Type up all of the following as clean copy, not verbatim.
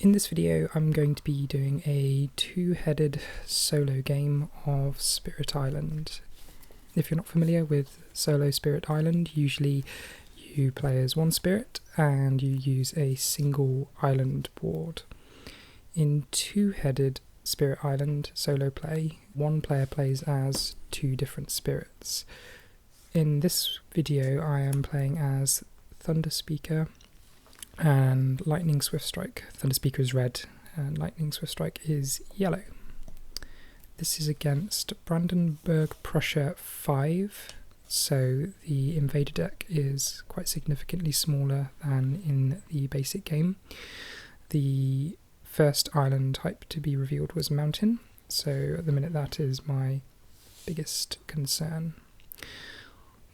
In this video I'm going to be doing a two-headed solo game of Spirit Island. If you're not familiar with solo Spirit Island, usually you play as one spirit and you use a single island board. In two-headed Spirit Island solo play, one player plays as two different spirits. In this video I am playing as Thunderspeaker and Lightning Swift Strike. Thunderspeaker is red and Lightning Swift Strike is yellow. This is against Brandenburg Prussia 5, so the invader deck is quite significantly smaller than in the basic game. The first island type to be revealed was mountain, so at the minute that is my biggest concern.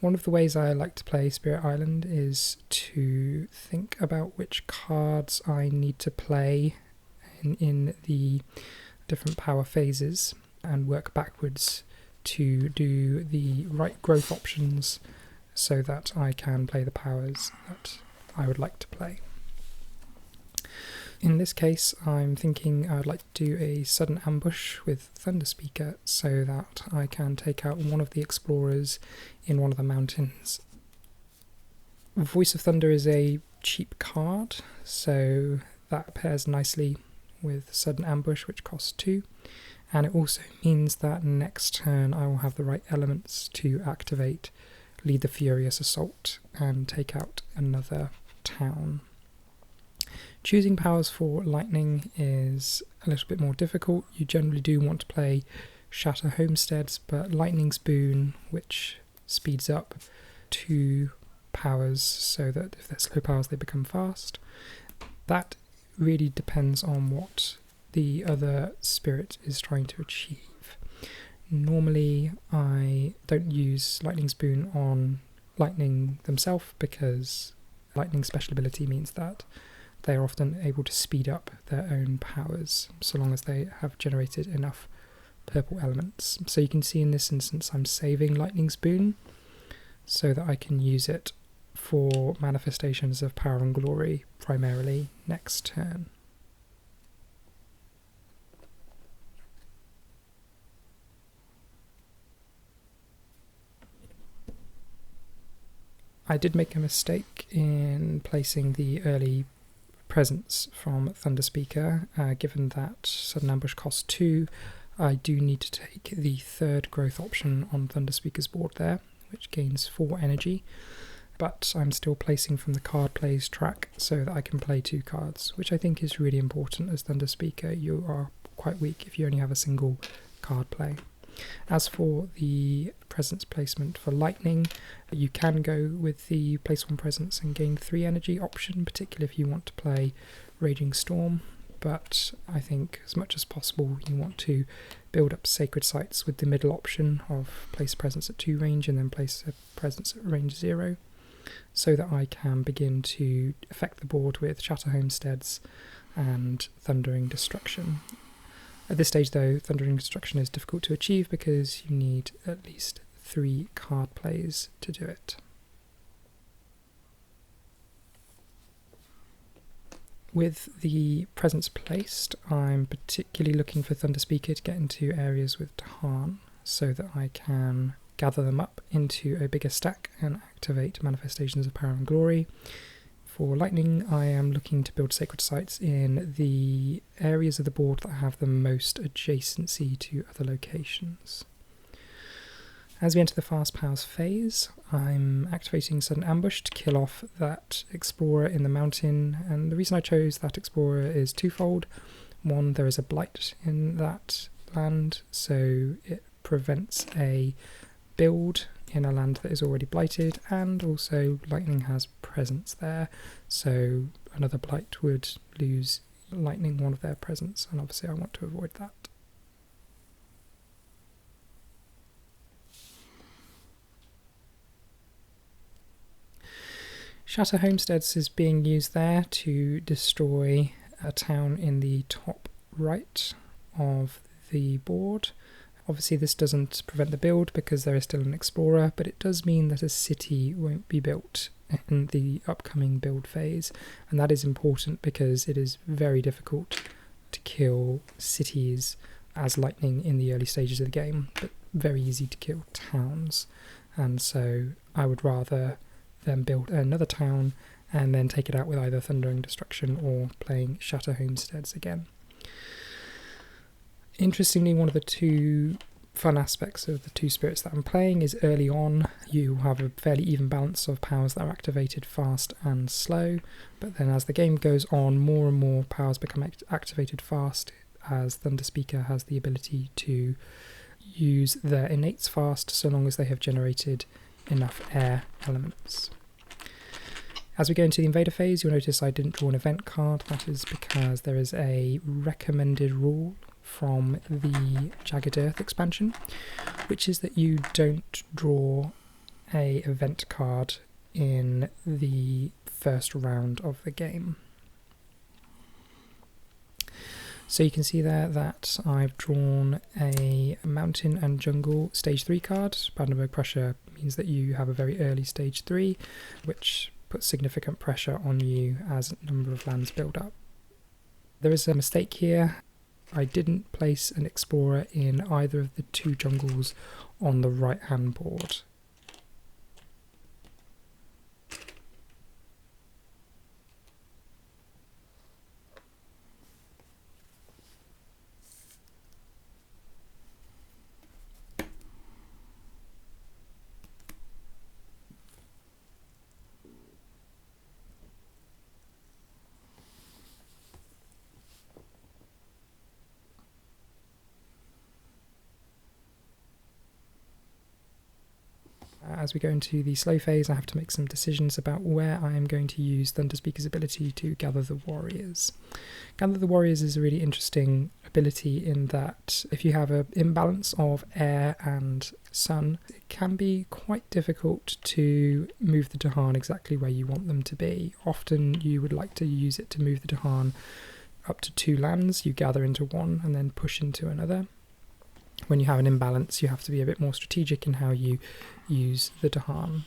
One of the ways I like to play Spirit Island is to think about which cards I need to play in the different power phases and work backwards to do the right growth options so that I can play the powers that I would like to play. In this case, I'm thinking I'd like to do a sudden ambush with Thunderspeaker so that I can take out one of the explorers in one of the mountains. Voice of Thunder is a cheap card, so that pairs nicely with sudden ambush, which costs 2, and it also means that next turn I will have the right elements to activate Lead the Furious Assault and take out another town. Choosing powers for lightning is a little bit more difficult. You generally do want to play Shatter Homesteads, but Lightning's Boon, which speeds up 2 powers so that if they're slow powers they become fast. That really depends on what the other spirit is trying to achieve. Normally I don't use Lightning's Boon on Lightning themselves because Lightning's special ability means that they are often able to speed up their own powers, so long as they have generated enough purple elements. So you can see in this instance I'm saving Lightning's Boon so that I can use it for manifestations of power and glory primarily next turn. I did make a mistake in placing the early presence from Thunderspeaker. Given that sudden ambush costs 2, I do need to take the third growth option on Thunderspeaker's board there, which gains 4 energy, but I'm still placing from the card plays track so that I can play 2 cards, which I think is really important. As Thunderspeaker, you are quite weak if you only have a single card play. As for the presence placement for lightning, you can go with the place 1 presence and gain 3 energy option, particularly if you want to play Raging Storm, but I think as much as possible you want to build up sacred sites with the middle option of place presence at 2 range and then place a presence at range 0, so that I can begin to affect the board with Shatter Homesteads and Thundering Destruction. At this stage though, Thundering Destruction is difficult to achieve because you need at least 3 card plays to do it. With the presence placed, I'm particularly looking for Thunderspeaker to get into areas with Tarn so that I can gather them up into a bigger stack and activate manifestations of power and glory. For lightning, I am looking to build sacred sites in the areas of the board that have the most adjacency to other locations. As we enter the fast powers phase, I'm activating sudden ambush to kill off that explorer in the mountain, and the reason I chose that explorer is twofold. One, there is a blight in that land, so it prevents a build in a land that is already blighted, and also lightning has presence there, so another blight would lose lightning one of their presence, and obviously I want to avoid that. Shatter Homesteads is being used there to destroy a town in the top right of the board. Obviously this doesn't prevent the build because there is still an explorer, but it does mean that a city won't be built in the upcoming build phase, and that is important because it is very difficult to kill cities as lightning in the early stages of the game, but very easy to kill towns. And so I would rather then build another town and then take it out with either Thundering Destruction or playing Shatter Homesteads again. Interestingly, one of the two fun aspects of the two spirits that I'm playing is early on you have a fairly even balance of powers that are activated fast and slow, but then as the game goes on, more and more powers become activated fast, as Thunderspeaker has the ability to use their innates fast so long as they have generated enough air elements. As we go into the invader phase, you'll notice I didn't draw an event card. That is because there is a recommended rule from the Jagged Earth expansion, which is that you don't draw a event card in the first round of the game. So you can see there that I've drawn a Mountain and Jungle Stage 3 card. Brandenburg Prussia means that you have a very early Stage 3, which puts significant pressure on you as a number of lands build up. There is a mistake here. I didn't place an explorer in either of the two jungles on the right hand board. As we go into the slow phase, I have to make some decisions about where I am going to use Thunderspeaker's ability to gather the warriors. Gather the warriors is a really interesting ability in that if you have an imbalance of air and sun, it can be quite difficult to move the Dahan exactly where you want them to be. Often you would like to use it to move the Dahan up to 2 lands, you gather into one and then push into another. When you have an imbalance, you have to be a bit more strategic in how you use the Dahan.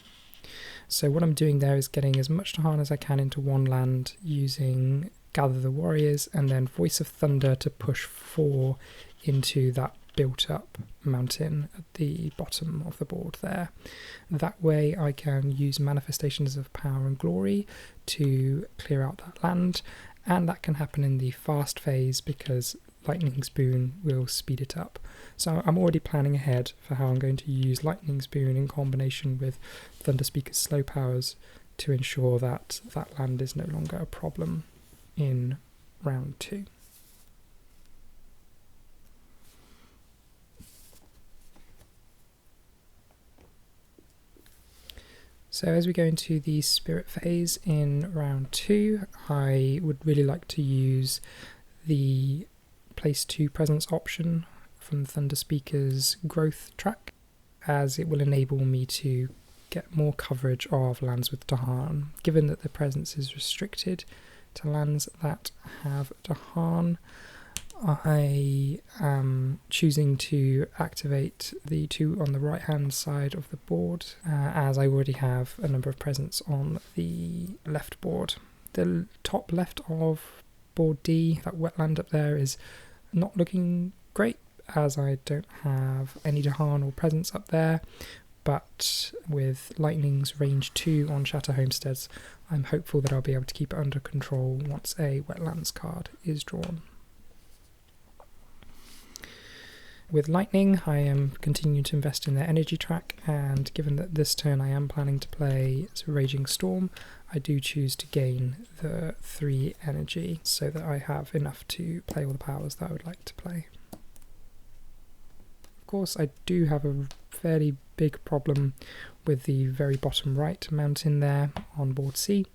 So what I'm doing there is getting as much Dahan as I can into one land using Gather the Warriors and then Voice of Thunder to push 4 into that built up mountain at the bottom of the board there. That way I can use Manifestations of Power and Glory to clear out that land, and that can happen in the fast phase because Lightning's Boon will speed it up. So I'm already planning ahead for how I'm going to use Lightning's Boon in combination with Thunderspeaker's slow powers to ensure that that land is no longer a problem in round 2. So as we go into the spirit phase in round 2, I would really like to use the place 2 presence option from Thunderspeaker's growth track, as it will enable me to get more coverage of lands with Dahan. Given that the presence is restricted to lands that have Dahan, I am choosing to activate the 2 on the right hand side of the board, as I already have a number of presence on the left board. The top left of board D, that wetland up there, is not looking great as I don't have any Dahan or presence up there, but with Lightning's range 2 on Shatter Homesteads, I'm hopeful that I'll be able to keep it under control once a wetlands card is drawn. With Lightning, I am continuing to invest in their energy track, and given that this turn I am planning to play Raging Storm, I do choose to gain the 3 energy so that I have enough to play all the powers that I would like to play. Of course, I do have a fairly big problem with the very bottom right mountain there on board C,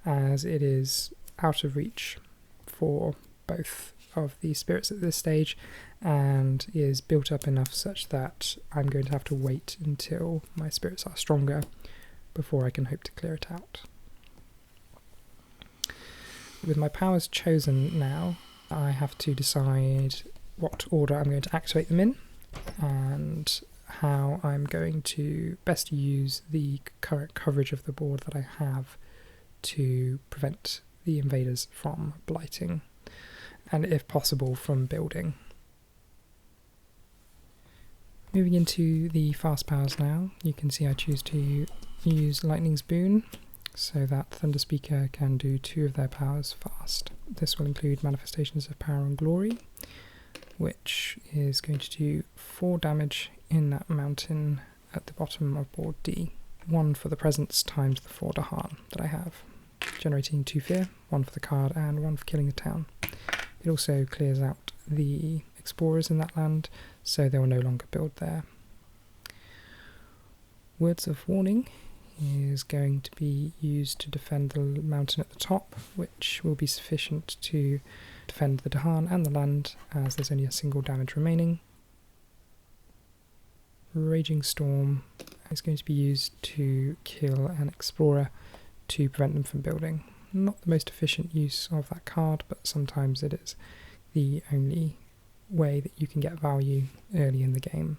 as it is out of reach for both of the spirits at this stage and is built up enough such that I'm going to have to wait until my spirits are stronger before I can hope to clear it out. With my powers chosen now, I have to decide what order I'm going to activate them in and how I'm going to best use the current coverage of the board that I have to prevent the invaders from blighting, and if possible from building. Moving into the fast powers now, you can see I choose to use Lightning's Boon so that Thunderspeaker can do 2 of their powers fast. This will include Manifestations of Power and Glory, which is going to do 4 damage in that mountain at the bottom of board D. 1 for the presence times the 4 Dahan that I have, generating 2 fear, 1 for the card and 1 for killing the town. It also clears out the explorers in that land, so they will no longer build there. Words of Warning is going to be used to defend the mountain at the top, which will be sufficient to defend the Dahan and the land, as there's only a single damage remaining. Raging Storm is going to be used to kill an explorer to prevent them from building. Not the most efficient use of that card, but sometimes it is the only way that you can get value early in the game.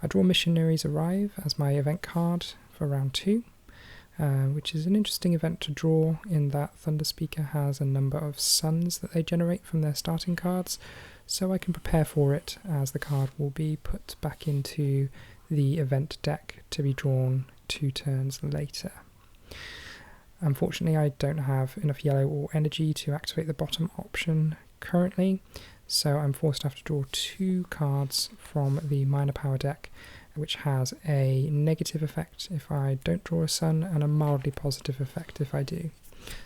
I draw Missionaries Arrive as my event card for round 2, which is an interesting event to draw in that Thunderspeaker has a number of suns that they generate from their starting cards, so I can prepare for it as the card will be put back into the event deck to be drawn 2 turns later. Unfortunately, I don't have enough yellow or energy to activate the bottom option currently, so I'm forced to have to draw 2 cards from the minor power deck, which has a negative effect if I don't draw a sun and a mildly positive effect if I do.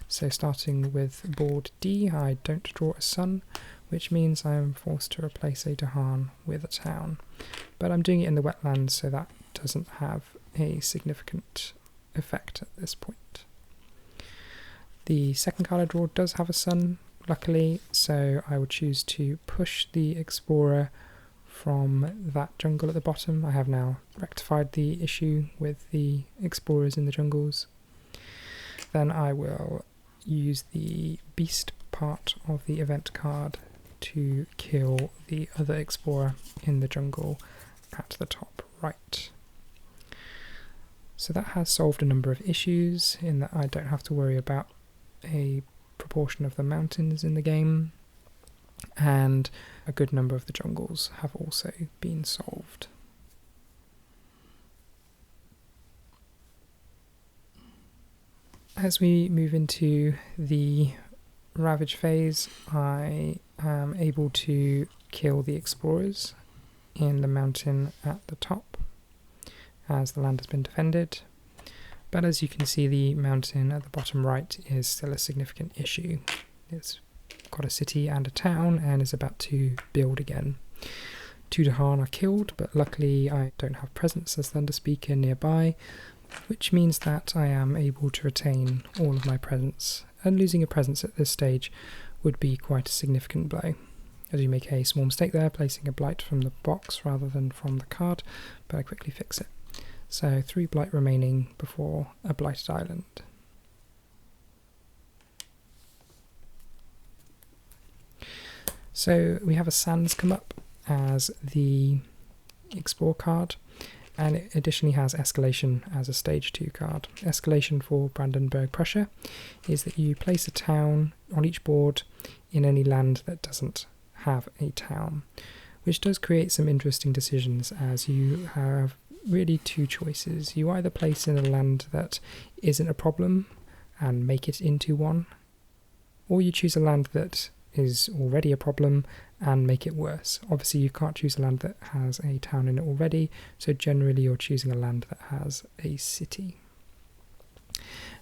So starting with board D, I don't draw a sun, which means I'm forced to replace a Dahan with a town. But I'm doing it in the wetlands, so that doesn't have a significant effect at this point. The second card I draw does have a sun, luckily, so I would choose to push the explorer from that jungle at the bottom. I have now rectified the issue with the explorers in the jungles. Then I will use the beast part of the event card to kill the other explorer in the jungle at the top right. So that has solved a number of issues in that I don't have to worry about a proportion of the mountains in the game, and a good number of the jungles have also been solved. As we move into the Ravage phase, I am able to kill the explorers in the mountain at the top as the land has been defended, but as you can see, the mountain at the bottom right is still a significant issue. It's got a city and a town and is about to build again. 2 Dahan are killed, but luckily I don't have presence as Thunderspeaker nearby, which means that I am able to retain all of my presence, and losing a presence at this stage would be quite a significant blow. I do make a small mistake there, placing a blight from the box rather than from the card, but I quickly fix it. So 3 blight remaining before a blighted island. So we have a Sands come up as the Explore card, and it additionally has Escalation as a Stage 2 card. Escalation for Brandenburg Prussia is that you place a town on each board in any land that doesn't have a town, which does create some interesting decisions, as you have really 2 choices. You either place in a land that isn't a problem and make it into one, or you choose a land that is already a problem and make it worse. Obviously you can't choose a land that has a town in it already, so generally you're choosing a land that has a city.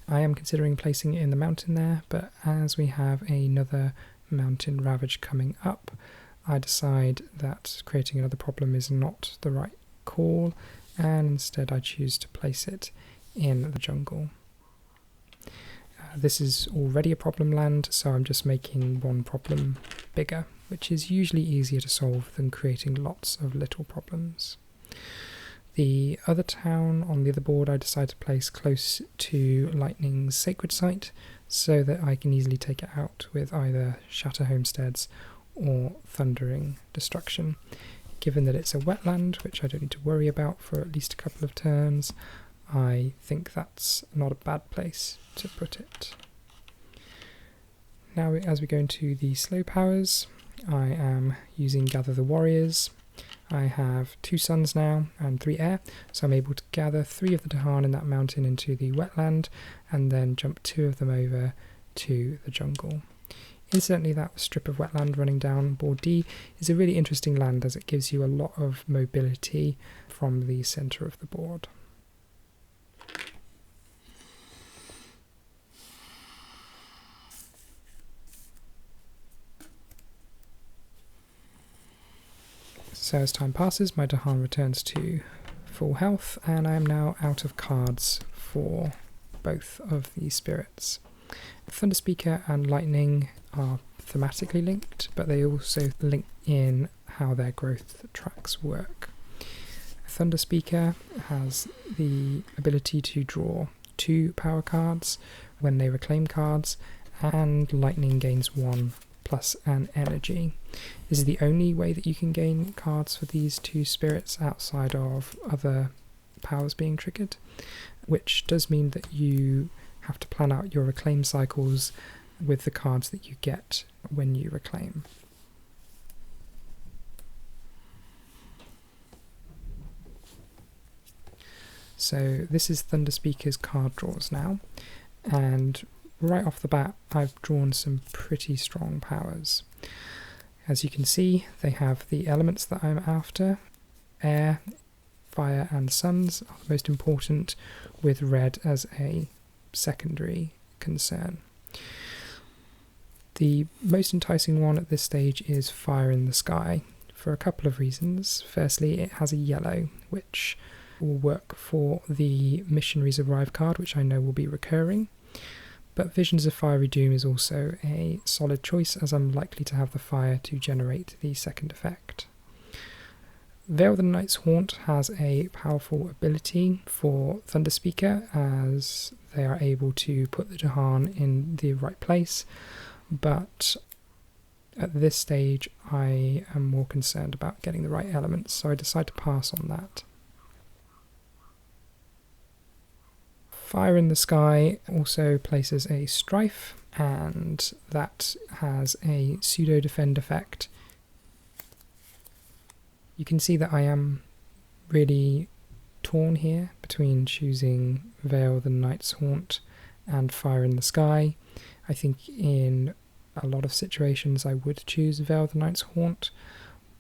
I am considering placing it in the mountain there, but as we have another mountain ravage coming up, I decide that creating another problem is not the right call, and instead I choose to place it in the jungle. This is already a problem land, so I'm just making one problem bigger, which is usually easier to solve than creating lots of little problems. The other town on the other board I decided to place close to Lightning's sacred site so that I can easily take it out with either Shatter Homesteads or Thundering Destruction. Given that it's a wetland, which I don't need to worry about for at least a couple of turns, I think that's not a bad place to put it. Now, as we go into the slow powers, I am using Gather the Warriors. I have 2 suns now and 3 air, so I'm able to gather 3 of the Dahan in that mountain into the wetland and then jump 2 of them over to the jungle. Incidentally, that strip of wetland running down board D is a really interesting land as it gives you a lot of mobility from the centre of the board. So as time passes, my Dahan returns to full health, and I am now out of cards for both of the spirits. Thunderspeaker and Lightning are thematically linked, but they also link in how their growth tracks work. Thunderspeaker has the ability to draw 2 power cards when they reclaim cards, and Lightning gains 1 plus an energy. This is the only way that you can gain cards for these 2 spirits outside of other powers being triggered, which does mean that you have to plan out your reclaim cycles with the cards that you get when you reclaim. So this is Thunderspeaker's card draws now, and right off the bat I've drawn some pretty strong powers. As you can see, they have the elements that I'm after. Air, fire and suns are the most important, with red as a secondary concern. The most enticing one at this stage is Fire in the Sky, for a couple of reasons. Firstly, it has a yellow, which will work for the Missionaries Arrive card, which I know will be recurring. But Visions of Fiery Doom is also a solid choice, as I'm likely to have the fire to generate the second effect. Veil of the Night's Haunt has a powerful ability for Thunderspeaker, as they are able to put the Dahan in the right place, but at this stage I am more concerned about getting the right elements, so I decide to pass on that. Fire in the Sky also places a Strife, and that has a pseudo-defend effect. You can see that I am really torn here between choosing Veil the Night's Haunt and Fire in the Sky. I think in a lot of situations I would choose Veil the Night's Haunt,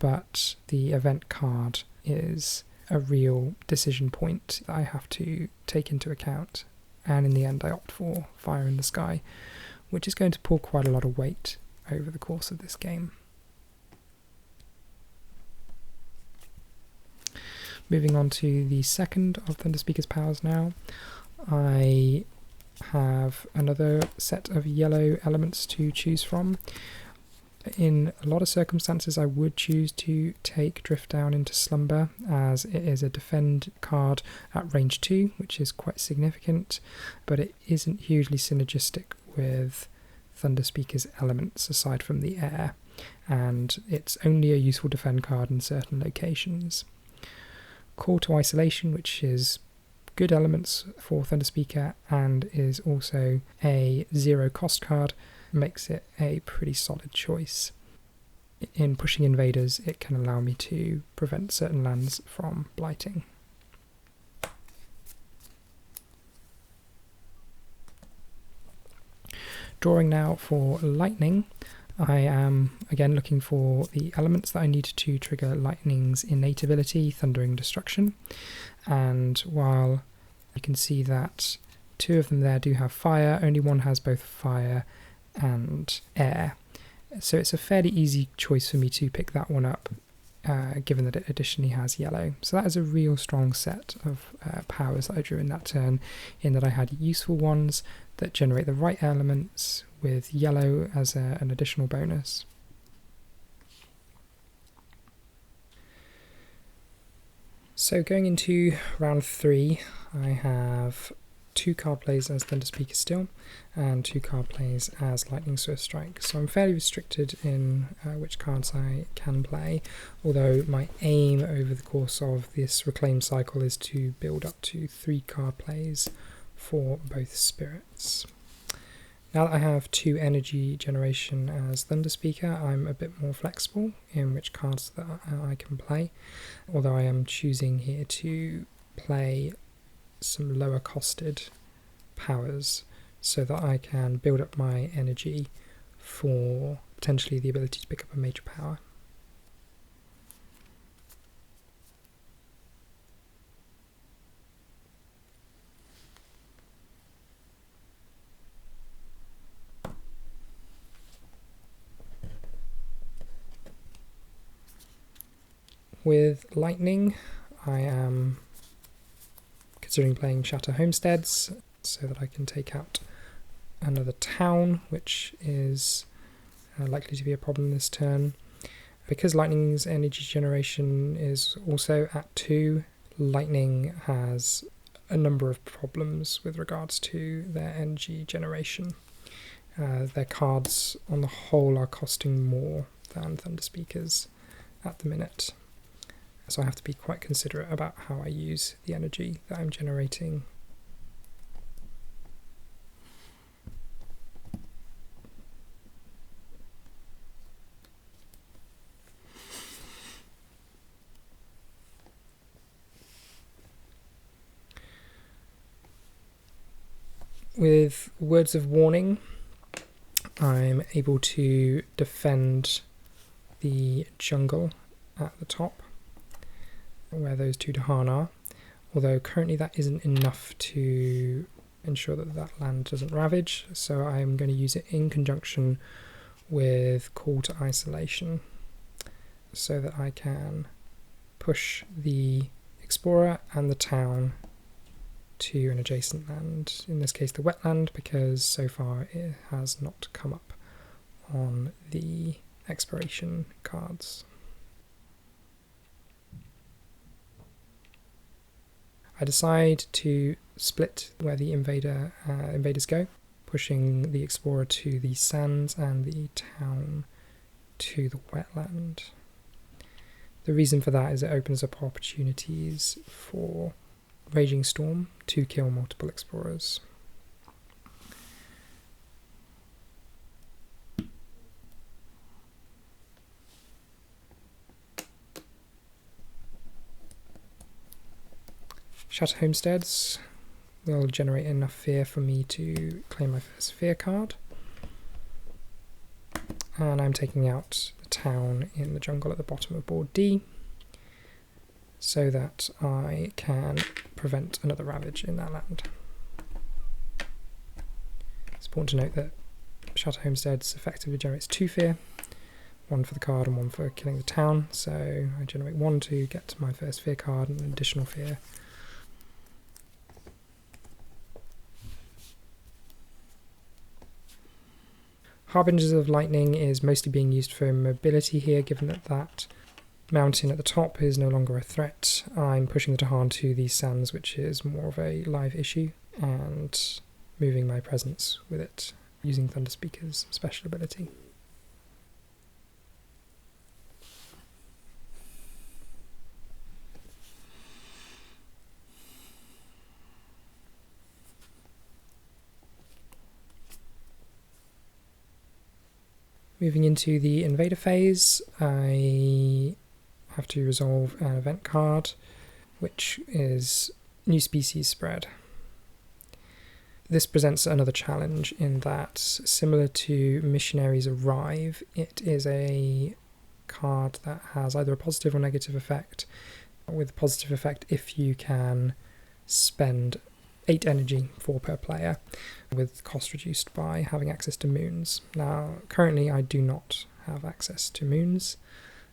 but the event card is a real decision point that I have to take into account, and in the end I opt for Fire in the Sky, which is going to pull quite a lot of weight over the course of this game. Moving on to the second of Thunderspeaker's powers now, I have another set of yellow elements to choose from. In a lot of circumstances I would choose to take Drift Down into Slumber, as it is a defend card at range 2, which is quite significant, but it isn't hugely synergistic with Thunderspeaker's elements aside from the air, and it's only a useful defend card in certain locations. Call to Isolation, which is good elements for Thunderspeaker and is also a 0 cost card, makes it a pretty solid choice. In pushing invaders, it can allow me to prevent certain lands from blighting. Drawing now for Lightning, I am again looking for the elements that I need to trigger Lightning's innate ability, Thundering Destruction, and while you can see that 2 of them there do have fire, only one has both fire and air, so it's a fairly easy choice for me to pick that one up, given that it additionally has yellow. So that is a real strong set of powers that I drew in that turn, in that I had useful ones that generate the right elements with yellow as an additional bonus. So going into round 3, I have 2 card plays as Thunderspeaker still, and 2 card plays as Lightning Swift Strike. So I'm fairly restricted in which cards I can play, although my aim over the course of this Reclaim cycle is to build up to 3 card plays for both spirits. Now that I have 2 energy generation as Thunderspeaker, I'm a bit more flexible in which cards that I can play, although I am choosing here to play some lower costed powers so that I can build up my energy for potentially the ability to pick up a major power. With Lightning, I am considering playing Shatter Homesteads so that I can take out another town, which is likely to be a problem this turn. Because Lightning's energy generation is also at 2, Lightning has a number of problems with regards to their energy generation. Their cards on the whole are costing more than Thunderspeakers at the minute. So I have to be quite considerate about how I use the energy that I'm generating. With Words of Warning, I'm able to defend the jungle at the top, where those 2 Dahan are, although currently that isn't enough to ensure that that land doesn't ravage, so I'm going to use it in conjunction with Call to Isolation so that I can push the Explorer and the town to an adjacent land, in this case the wetland, because so far it has not come up on the exploration cards. I decide to split where the invaders go, pushing the Explorer to the sands and the town to the wetland. The reason for that is it opens up opportunities for Raging Storm to kill multiple Explorers. Shatter Homesteads will generate enough fear for me to claim my first fear card. And I'm taking out the town in the jungle at the bottom of board D so that I can prevent another ravage in that land. It's important to note that Shatter Homesteads effectively generates 2 fear, 1 for the card and 1 for killing the town, so I generate 1 to get to my first fear card and an additional fear. Harbingers of Lightning is mostly being used for mobility here, given that that mountain at the top is no longer a threat. I'm pushing the Dahan to these sands, which is more of a live issue, and moving my presence with it, using Thunderspeaker's special ability. Moving into the invader phase, I have to resolve an event card, which is New Species Spread. This presents another challenge in that, similar to Missionaries Arrive, it is a card that has either a positive or negative effect, with a positive effect if you can spend 8 energy, 4 per player, with cost reduced by having access to moons. Now, currently I do not have access to moons,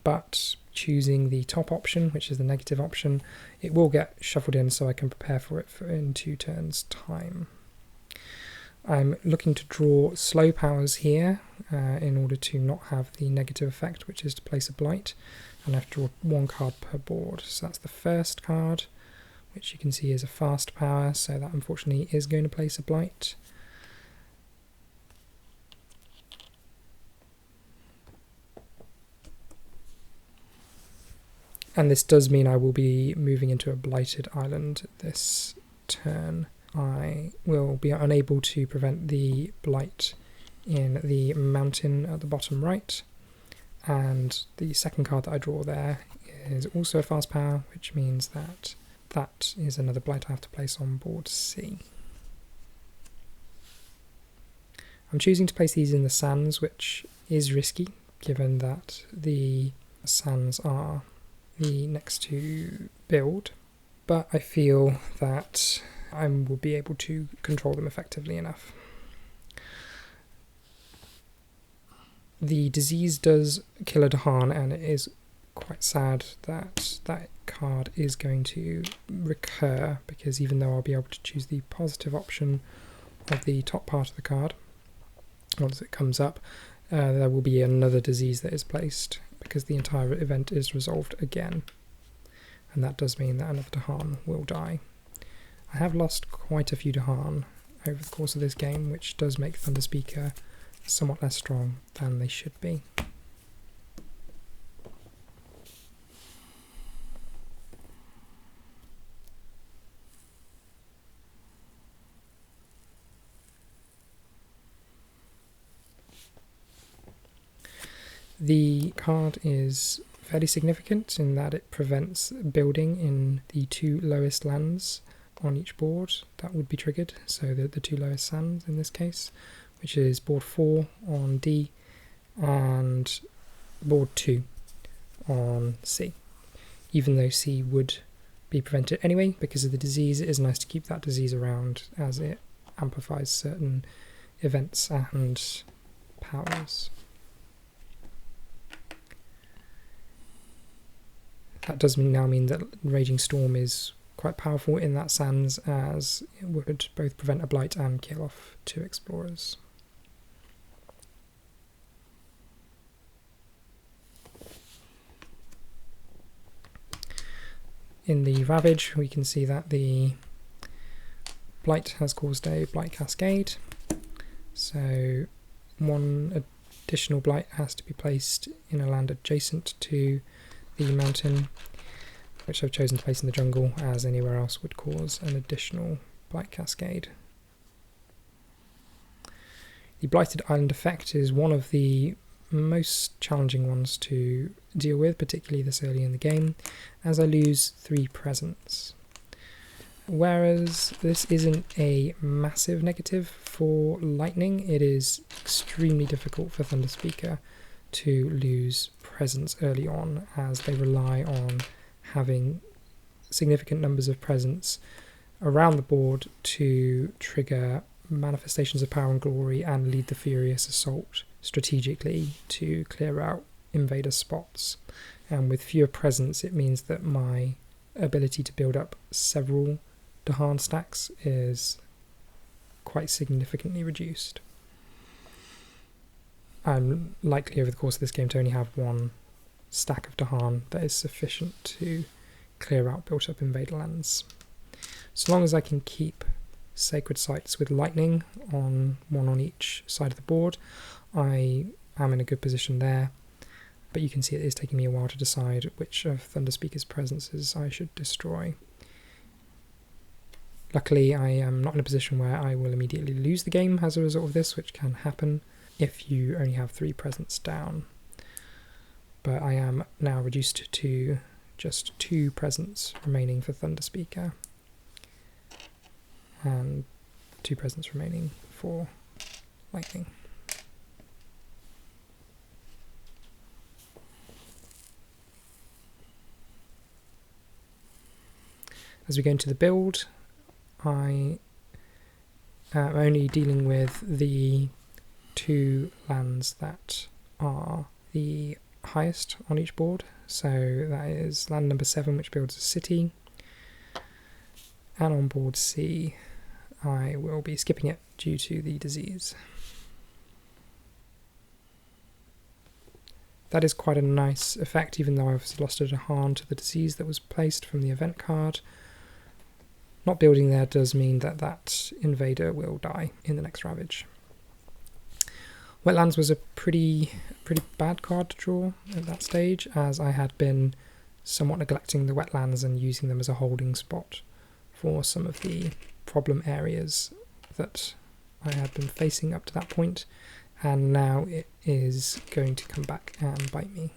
but choosing the top option, which is the negative option, it will get shuffled in so I can prepare for it in 2 turns' time. I'm looking to draw slow powers here in order to not have the negative effect, which is to place a blight, and I have to draw 1 card per board. So that's the first card, which you can see is a fast power, so that unfortunately is going to place a blight. And this does mean I will be moving into a blighted island this turn. I will be unable to prevent the blight in the mountain at the bottom right. And the second card that I draw there is also a fast power, which means that that is another blight I have to place on board C. I'm choosing to place these in the sands, which is risky, given that the sands are the next to build, but I feel that I will be able to control them effectively enough. The disease does kill a Dahan, and it is quite sad that that card is going to recur, because even though I'll be able to choose the positive option of the top part of the card once it comes up, there will be another disease that is placed, because the entire event is resolved again, and that does mean that another Dahan will die. I have lost quite a few Dahan over the course of this game, which does make Thunderspeaker somewhat less strong than they should be. The card is fairly significant in that it prevents building in the 2 lowest lands on each board that would be triggered, so the 2 lowest sands in this case, which is board 4 on D and board 2 on C. Even though C would be prevented anyway because of the disease, it is nice to keep that disease around as it amplifies certain events and powers. That does now mean that Raging Storm is quite powerful in that sands, as it would both prevent a blight and kill off 2 explorers. In the Ravage, we can see that the blight has caused a blight cascade, so 1 additional blight has to be placed in a land adjacent to the mountain, which I've chosen to place in the jungle, as anywhere else would cause an additional blight cascade. The Blighted Island effect is one of the most challenging ones to deal with, particularly this early in the game, as I lose 3 presence. Whereas this isn't a massive negative for lightning, it is extremely difficult for Thunderspeaker to lose presence early on, as they rely on having significant numbers of presence around the board to trigger manifestations of power and glory and lead the furious assault strategically to clear out invader spots. And with fewer presence, it means that my ability to build up several Dahan stacks is quite significantly reduced. I'm likely over the course of this game to only have 1 stack of Dahan that is sufficient to clear out built up invader lands. So long as I can keep sacred sites with lightning on 1 on each side of the board, I am in a good position there, but you can see it is taking me a while to decide which of Thunderspeaker's presences I should destroy. Luckily, I am not in a position where I will immediately lose the game as a result of this, which can happen if you only have 3 presence down. But I am now reduced to just 2 presence remaining for Thunderspeaker, and 2 presence remaining for lightning. As we go into the build, I am only dealing with the 2 lands that are the highest on each board, so that is land number 7, which builds a city, and on board C I will be skipping it due to the disease. That is quite a nice effect, even though I've lost a Dahan to the disease that was placed from the event card. Not building there does mean that that invader will die in the next Ravage. Wetlands was a pretty bad card to draw at that stage, as I had been somewhat neglecting the wetlands and using them as a holding spot for some of the problem areas that I had been facing up to that point, and now it is going to come back and bite me,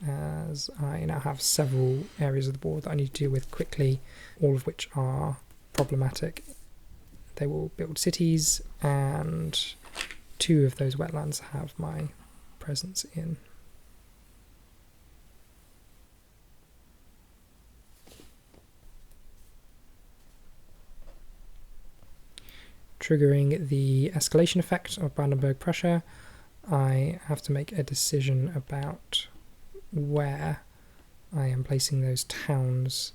as I now have several areas of the board that I need to deal with quickly, all of which are problematic. They will build cities, and 2 of those wetlands have my presence in. Triggering the escalation effect of Brandenburg Prussia, I have to make a decision about where I am placing those towns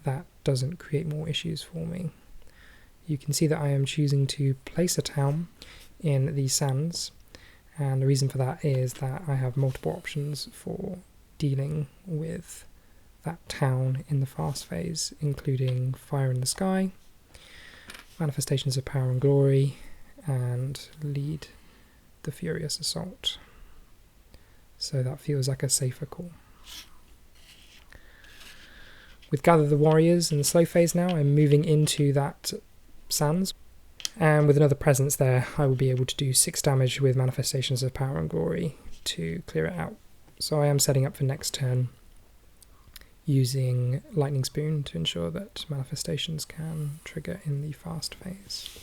that doesn't create more issues for me. You can see that I am choosing to place a town in the sands, and the reason for that is that I have multiple options for dealing with that town in the fast phase, including Fire in the Sky, Manifestations of Power and Glory, and Lead the Furious Assault. So that feels like a safer call. With Gather the Warriors in the slow phase now, I'm moving into that sands, and with another presence there I will be able to do 6 damage with Manifestations of Power and Glory to clear it out. So I am setting up for next turn using Lightning Spoon to ensure that manifestations can trigger in the fast phase.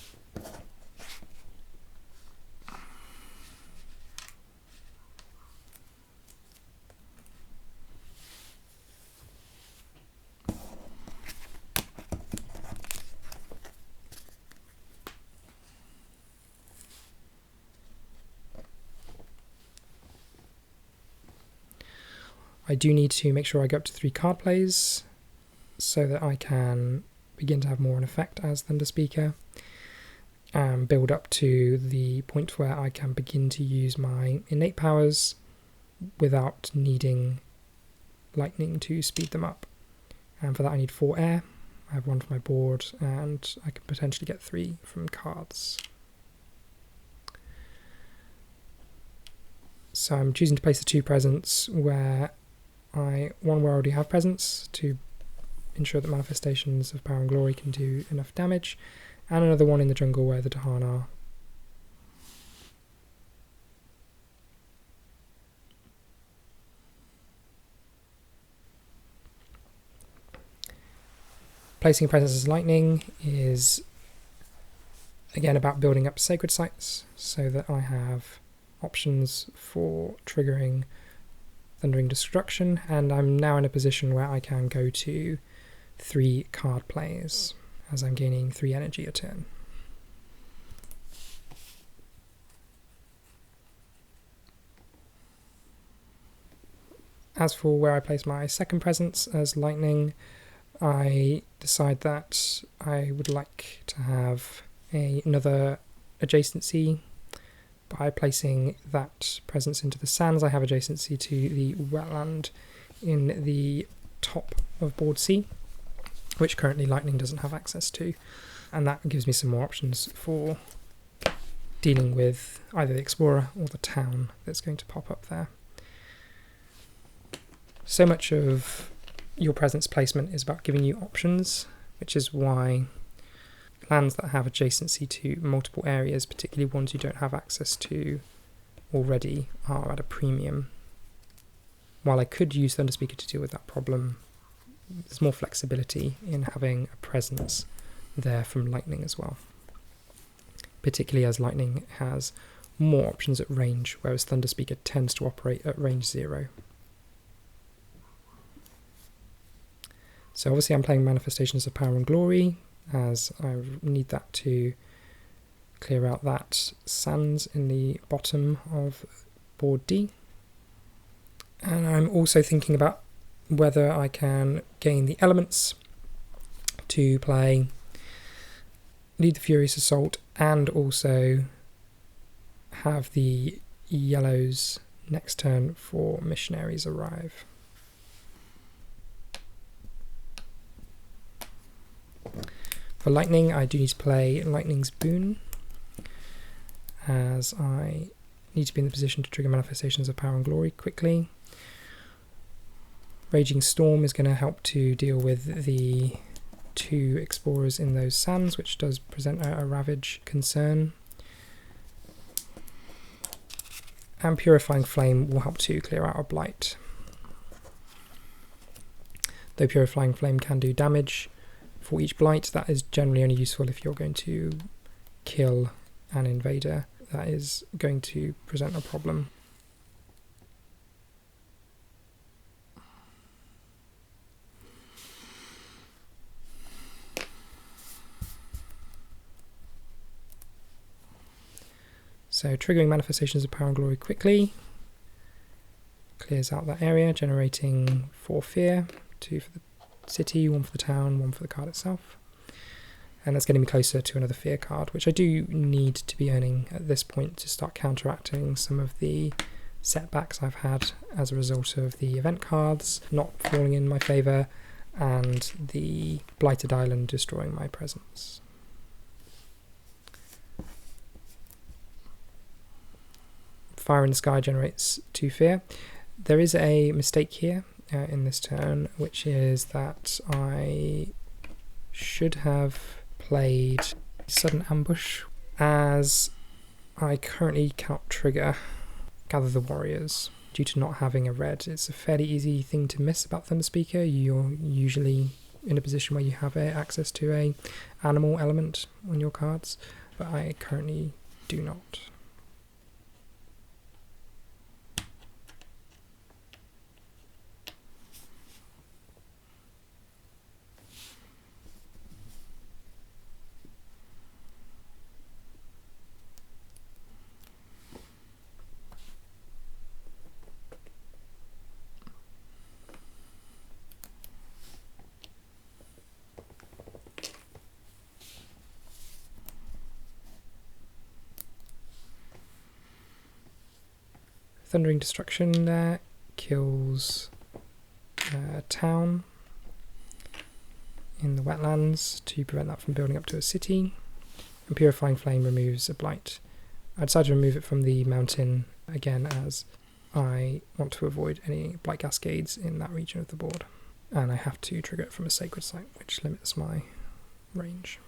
I do need to make sure I go up to 3 card plays so that I can begin to have more an effect as Thunderspeaker, and build up to the point where I can begin to use my innate powers without needing lightning to speed them up. And for that I need 4 air. I have 1 for my board, and I can potentially get 3 from cards. So I'm choosing to place the 2 presents where one where I already have presence to ensure that Manifestations of Power and Glory can do enough damage, and another one in the jungle where the Dahan are. Placing a presence as lightning is again about building up sacred sites so that I have options for triggering Thundering Destruction, and I'm now in a position where I can go to 3 card plays as I'm gaining 3 energy a turn. As for where I place my second presence as lightning, I decide that I would like to have another adjacency. By placing that presence into the sands, I have adjacency to the wetland in the top of board C, which currently lightning doesn't have access to, and that gives me some more options for dealing with either the explorer or the town that's going to pop up there. So much of your presence placement is about giving you options, which is why lands that have adjacency to multiple areas, particularly ones you don't have access to already, are at a premium. While I could use Thunderspeaker to deal with that problem, there's more flexibility in having a presence there from lightning as well, particularly as lightning has more options at range, whereas Thunderspeaker tends to operate at range 0. So obviously I'm playing Manifestations of Power and Glory, as I need that to clear out that sands in the bottom of board D. And I'm also thinking about whether I can gain the elements to play Lead the Furious Assault and also have the yellows next turn 4 missionaries arrive. For lightning, I do need to play Lightning's Boon, as I need to be in the position to trigger manifestations of power and glory quickly. Raging Storm is going to help to deal with the 2 explorers in those sands, which does present a ravage concern. And Purifying Flame will help to clear out a blight. Though Purifying Flame can do damage for each blight, that is generally only useful if you're going to kill an invader. That is going to present a problem. So triggering manifestations of power and glory quickly clears out that area, generating 4 fear, 2 for the city, 1 for the town, 1 for the card itself. And that's getting me closer to another fear card, which I do need to be earning at this point to start counteracting some of the setbacks I've had as a result of the event cards not falling in my favour and the Blighted Island destroying my presence. Fire in the Sky generates 2 fear. There is a mistake here in this turn, which is that I should have played Sudden Ambush, as I currently cannot trigger Gather the Warriors due to not having a red. It's a fairly easy thing to miss about Thunderspeaker. You're usually in a position where you have access to a animal element on your cards, but I currently do not. Thundering Destruction there kills a town in the wetlands to prevent that from building up to a city, and Purifying Flame removes a blight. I decided to remove it from the mountain again as I want to avoid any blight cascades in that region of the board, and I have to trigger it from a sacred site, which limits my range.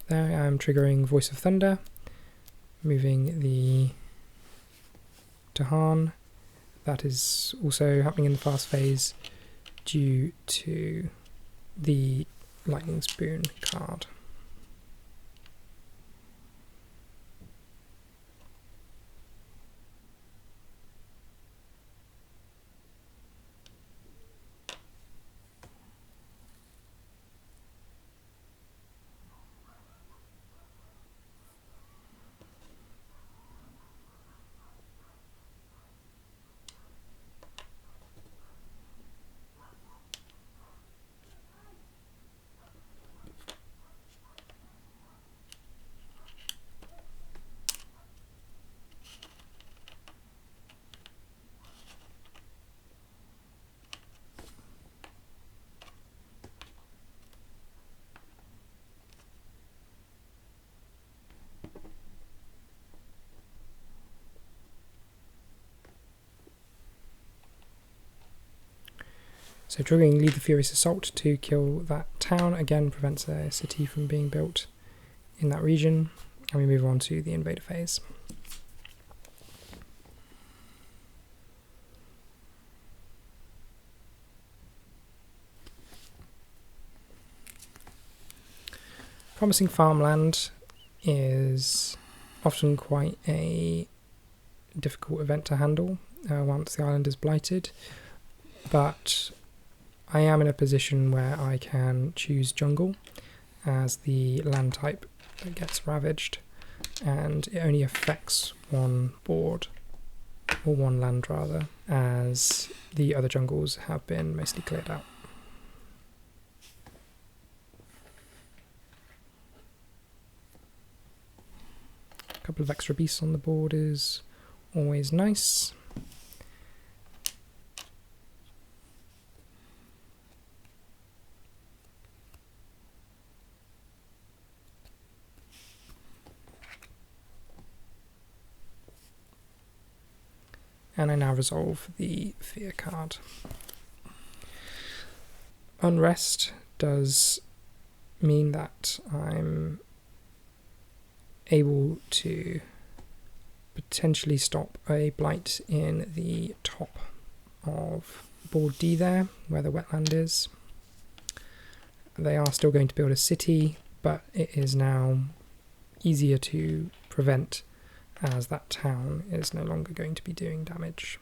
There I am triggering Voice of Thunder, moving the Tahan. That is also happening in the fast phase due to the Lightning's Boon card. So triggering Lead the Furious Assault to kill that town again prevents a city from being built in that region, and we move on to the invader phase. Promising Farmland is often quite a difficult event to handle once the island is blighted, but I am in a position where I can choose jungle as the land type that gets ravaged, and it only affects one board, or one land rather, as the other jungles have been mostly cleared out. couple of extra beasts on the board is always nice. And I now resolve the fear card. Unrest does mean that I'm able to potentially stop a blight in the top of board D there, where the wetland is. They are still going to build a city, but it is now easier to prevent, as that town is no longer going to be doing damage.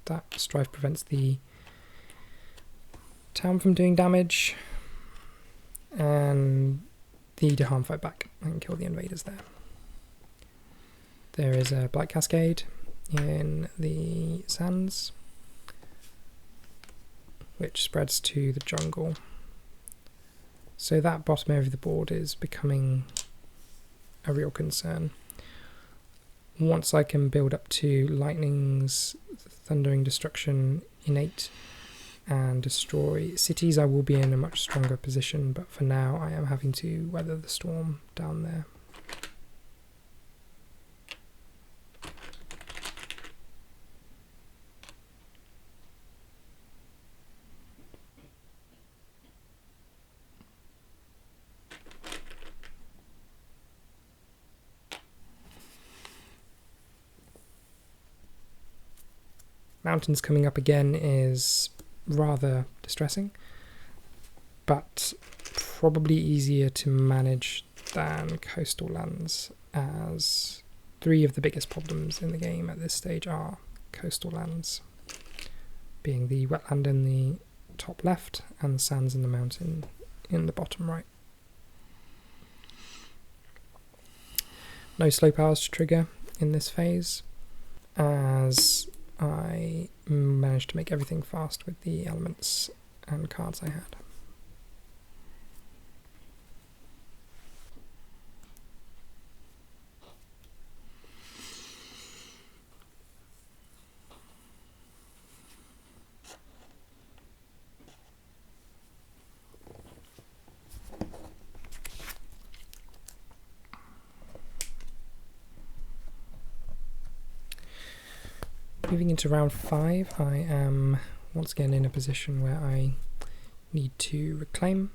That strife prevents the town from doing damage, and the Dahan fight back and kill the invaders there. There is a Blight Cascade in the sands, which spreads to the jungle. So that bottom area of the board is becoming a real concern. Once I can build up to Lightning's Thundering Destruction innate and destroy cities, I will be in a much stronger position, but for now I am having to weather the storm down there. Mountains coming up again is rather distressing, but probably easier to manage than coastal lands, as 3 of the biggest problems in the game at this stage are coastal lands, being the wetland in the top left and the sands in the mountain in the bottom right. No slow powers to trigger in this phase, as I managed to make everything fast with the elements and cards I had. Moving into round 5, I am once again in a position where I need to reclaim.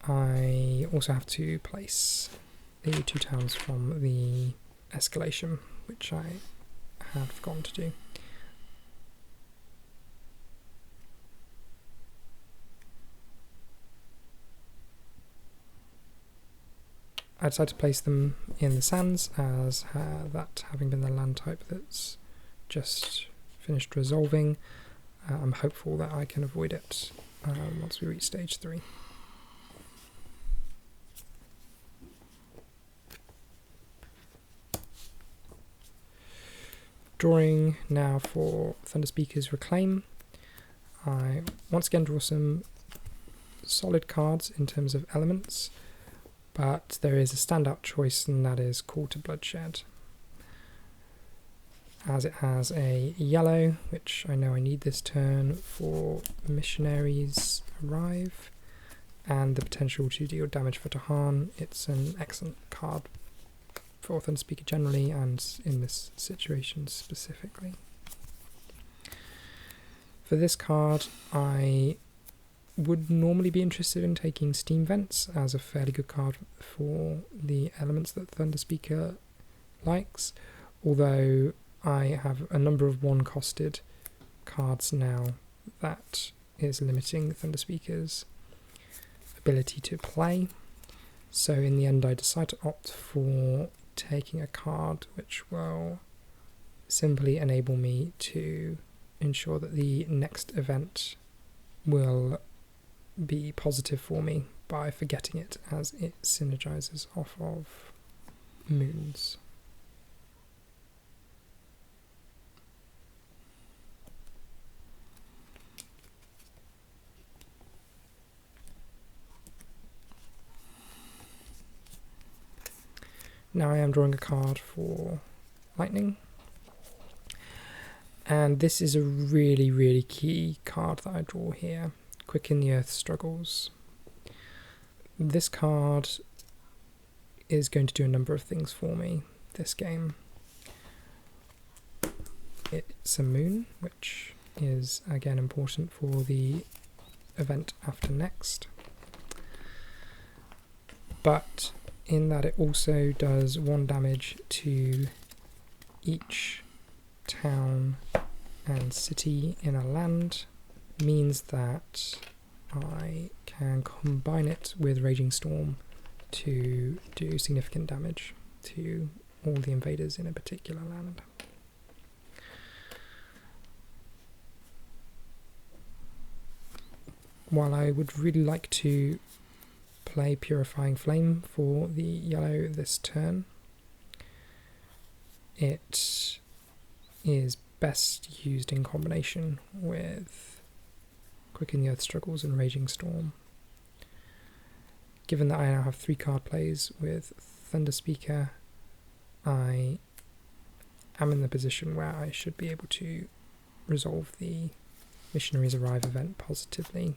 I also have to place the 2 towns from the escalation, which I had forgotten to do. I decided to place them in the sands, as that having been the land type that's just finished resolving, I'm hopeful that I can avoid it once we reach stage 3. Drawing now for Thunderspeaker's Reclaim. I once again draw some solid cards in terms of elements, but there is a standout choice, and that is Call to Bloodshed, as it has a yellow, which I know I need this turn for Missionaries Arrive, and the potential to deal damage for Dahan. It's an excellent card for Thunderspeaker generally, and in this situation specifically. For this card, I would normally be interested in taking Steam Vents as a fairly good card for the elements that Thunderspeaker likes, although I have a number of 1-costed cards now that is limiting Thunderspeaker's ability to play. So in the end I decide to opt for taking a card which will simply enable me to ensure that the next event will be positive for me by forgetting it, as it synergizes off of moons. Now I am drawing a card for lightning, and this is a really key card that I draw here. Quicken the Earth Struggles. This card is going to do a number of things for me this game. It's a moon, which is again important for the event after next, but in that it also does 1 damage to each town and city in a land, means that I can combine it with Raging Storm to do significant damage to all the invaders in a particular land. While I would really like to play Purifying Flame for the yellow this turn, it is best used in combination with Quicken the Earth Struggles and Raging Storm. Given that I now have 3 card plays with Thunderspeaker, I am in the position where I should be able to resolve the Missionaries Arrive event positively.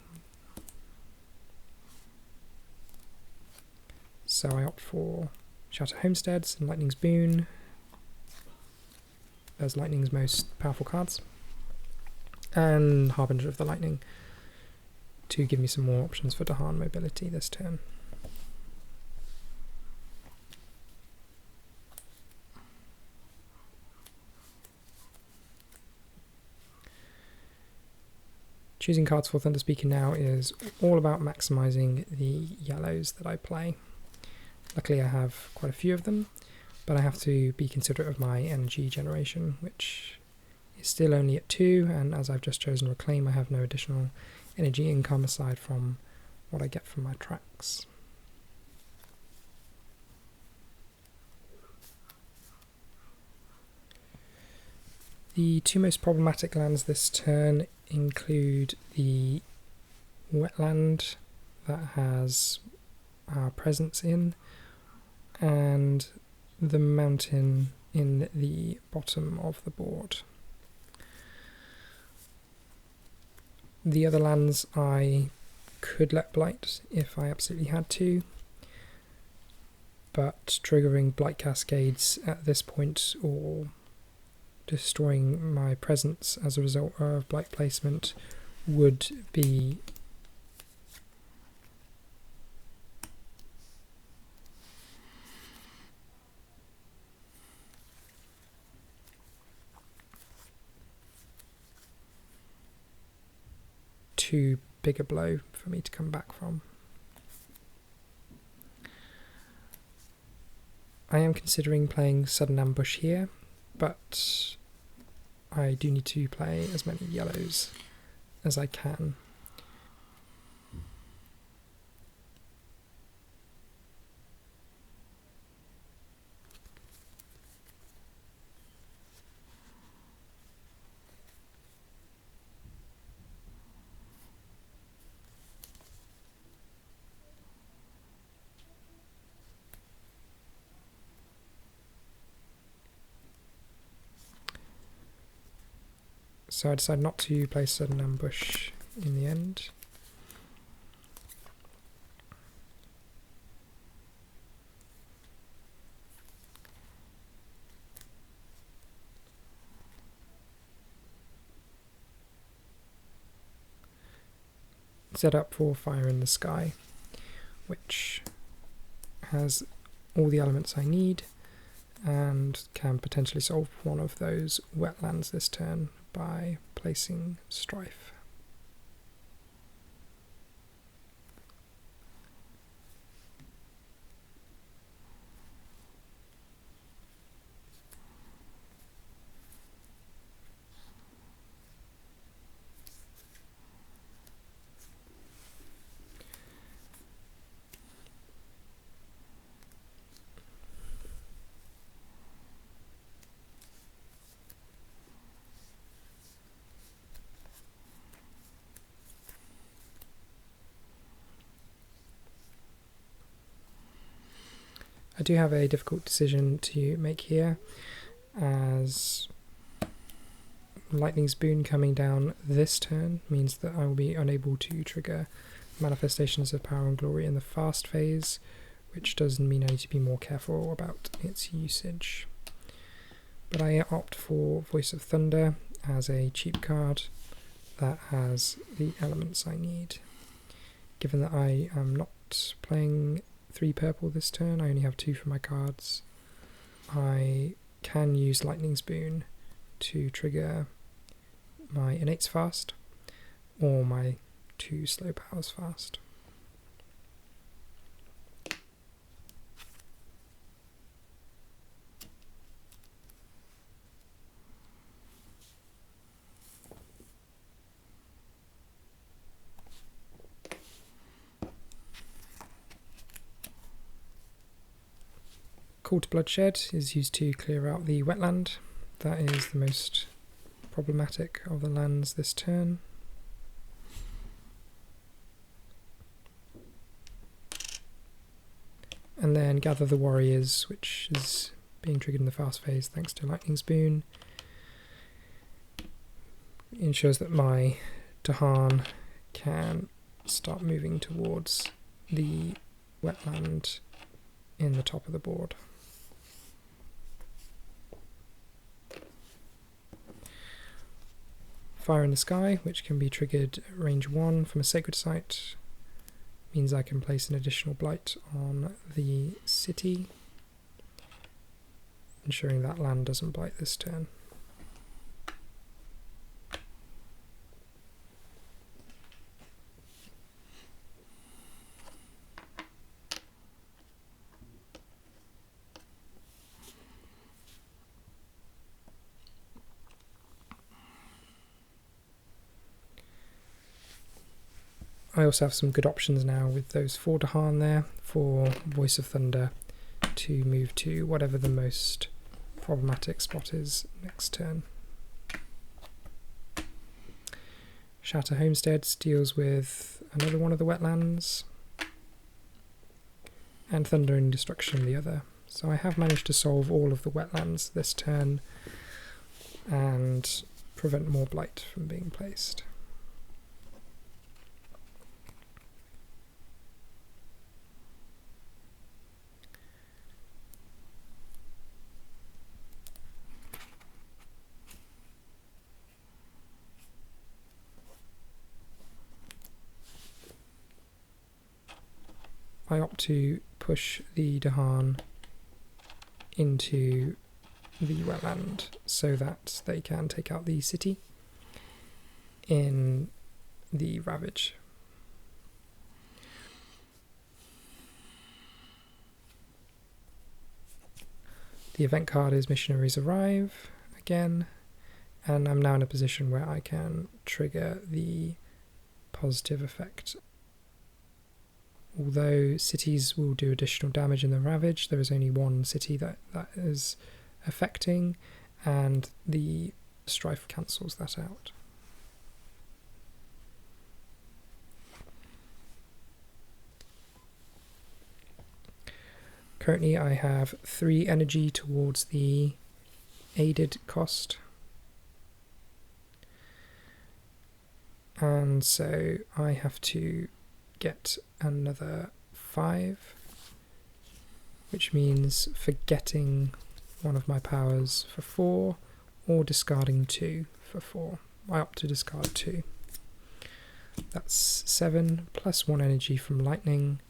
So I opt for Shatter Homesteads and Lightning's Boon as Lightning's most powerful cards, and Harbinger of the Lightning to give me some more options for Dahan mobility this turn. Choosing cards for Thunderspeaker now is all about maximising the yellows that I play. Luckily I have quite a few of them, but I have to be considerate of my energy generation, which is still only at 2, and as I've just chosen Reclaim, I have no additional energy income aside from what I get from my tracks. The 2 most problematic lands this turn include the wetland that has our presence in, and the mountain in the bottom of the board. The other lands I could let blight if I absolutely had to, but triggering blight cascades at this point or destroying my presence as a result of blight placement would be too big a blow for me to come back from. I am considering playing Sudden Ambush here, but I do need to play as many yellows as I can. So I decided not to play Sudden Ambush in the end. Set up for Fire in the Sky, which has all the elements I need and can potentially solve one of those wetlands this turn by placing Strife. I do have a difficult decision to make here, as Lightning's Boon coming down this turn means that I will be unable to trigger Manifestations of Power and Glory in the fast phase, which does mean I need to be more careful about its usage. But I opt for Voice of Thunder as a cheap card that has the elements I need. Given that I am not playing 3 purple this turn, I only have 2 for my cards, I can use Lightning's Boon to trigger my Innates fast or my 2 slow powers fast. Call to Bloodshed is used to clear out the wetland. That is the most problematic of the lands this turn. And then Gather the Warriors, which is being triggered in the fast phase thanks to Lightning's Boon. Ensures that my Dahan can start moving towards the wetland in the top of the board. Fire in the Sky, which can be triggered at range 1 from a sacred site, means I can place an additional blight on the city, ensuring that land doesn't blight this turn. I also have some good options now with those 4 Dahan there for Voice of Thunder to move to whatever the most problematic spot is next turn. Shatter Homesteads deals with another one of the wetlands, and Thunder and Destruction the other. So I have managed to solve all of the wetlands this turn and prevent more blight from being placed. I opt to push the Dahan into the wetland so that they can take out the city in the Ravage. The event card is Missionaries Arrive again, and I'm now in a position where I can trigger the positive effect. Although cities will do additional damage in the Ravage, there is only one city that is affecting, and the Strife cancels that out. Currently I have 3 energy towards the aided cost, and so I have to get another 5, which means forgetting one of my powers for 4 or discarding 2 for 4. I opt to discard 2. That's 7 plus 1 energy from lightning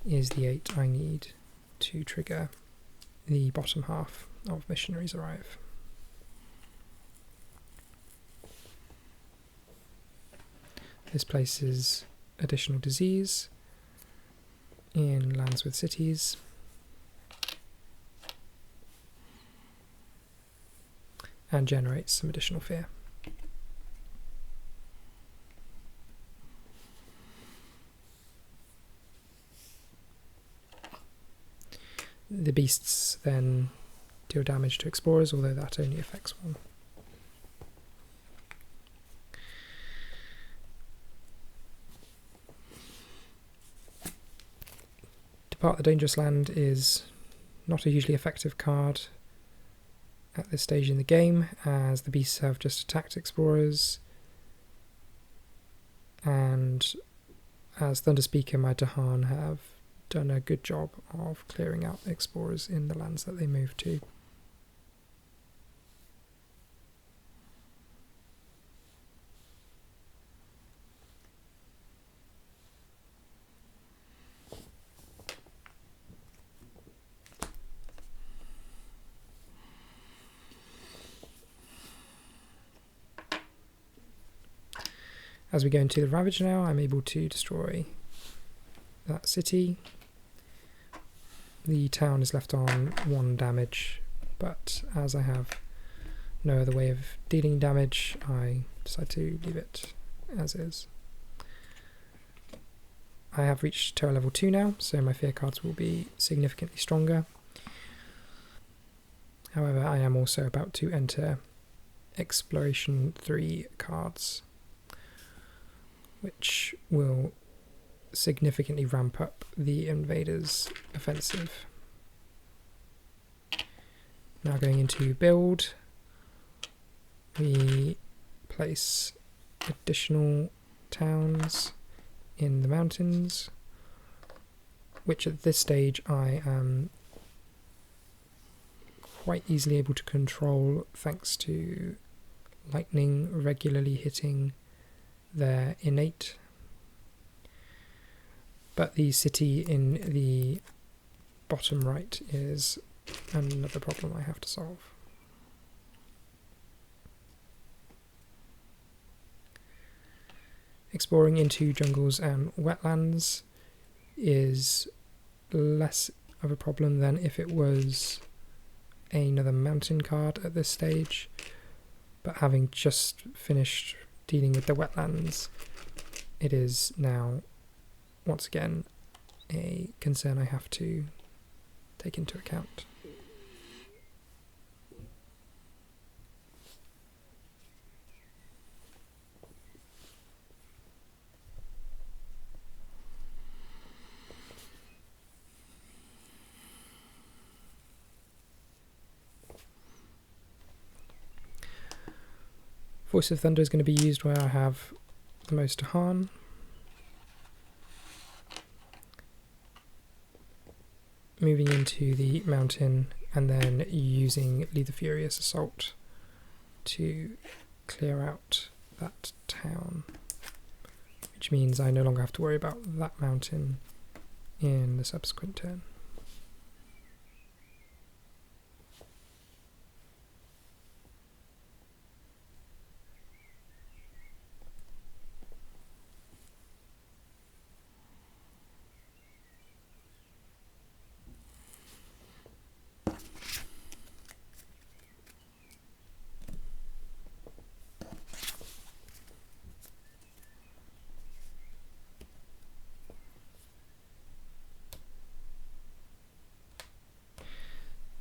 is the 8 I need to trigger the bottom half of Missionaries Arrive. This places additional disease in lands with cities, and generates some additional fear. The beasts then deal damage to explorers, although that only affects 1. Depart the Dangerous Land is not a hugely effective card at this stage in the game, as the beasts have just attacked explorers, and as Thunderspeaker, my Dahan have done a good job of clearing out explorers in the lands that they move to. As we go into the Ravage now, I'm able to destroy that city. The town is left on 1 damage, but as I have no other way of dealing damage, I decide to leave it as is. I have reached terror level 2 now, so my fear cards will be significantly stronger. However, I am also about to enter Exploration 3 cards, which will significantly ramp up the invaders' offensive. Now going into build, we place additional towns in the mountains, which at this stage I am quite easily able to control thanks to lightning regularly hitting their innate. But the city in the bottom right is another problem I have to solve. Exploring into jungles and wetlands is less of a problem than if it was another mountain card at this stage, but having just finished dealing with the wetlands, it is now once again a concern I have to take into account. Voice of Thunder is going to be used where I have the most harm. Moving into the mountain and then using Lead the Furious Assault to clear out that town, which means I no longer have to worry about that mountain in the subsequent turn.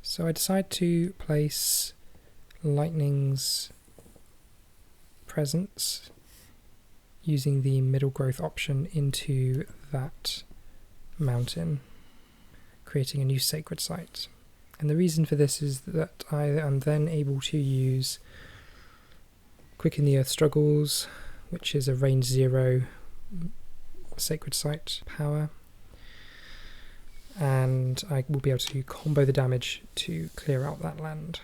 So I decide to place Lightning's presence using the middle growth option into that mountain, creating a new sacred site. And the reason for this is that I am then able to use Quicken the Earth Struggles, which is a range 0 sacred site power, and I will be able to combo the damage to clear out that land.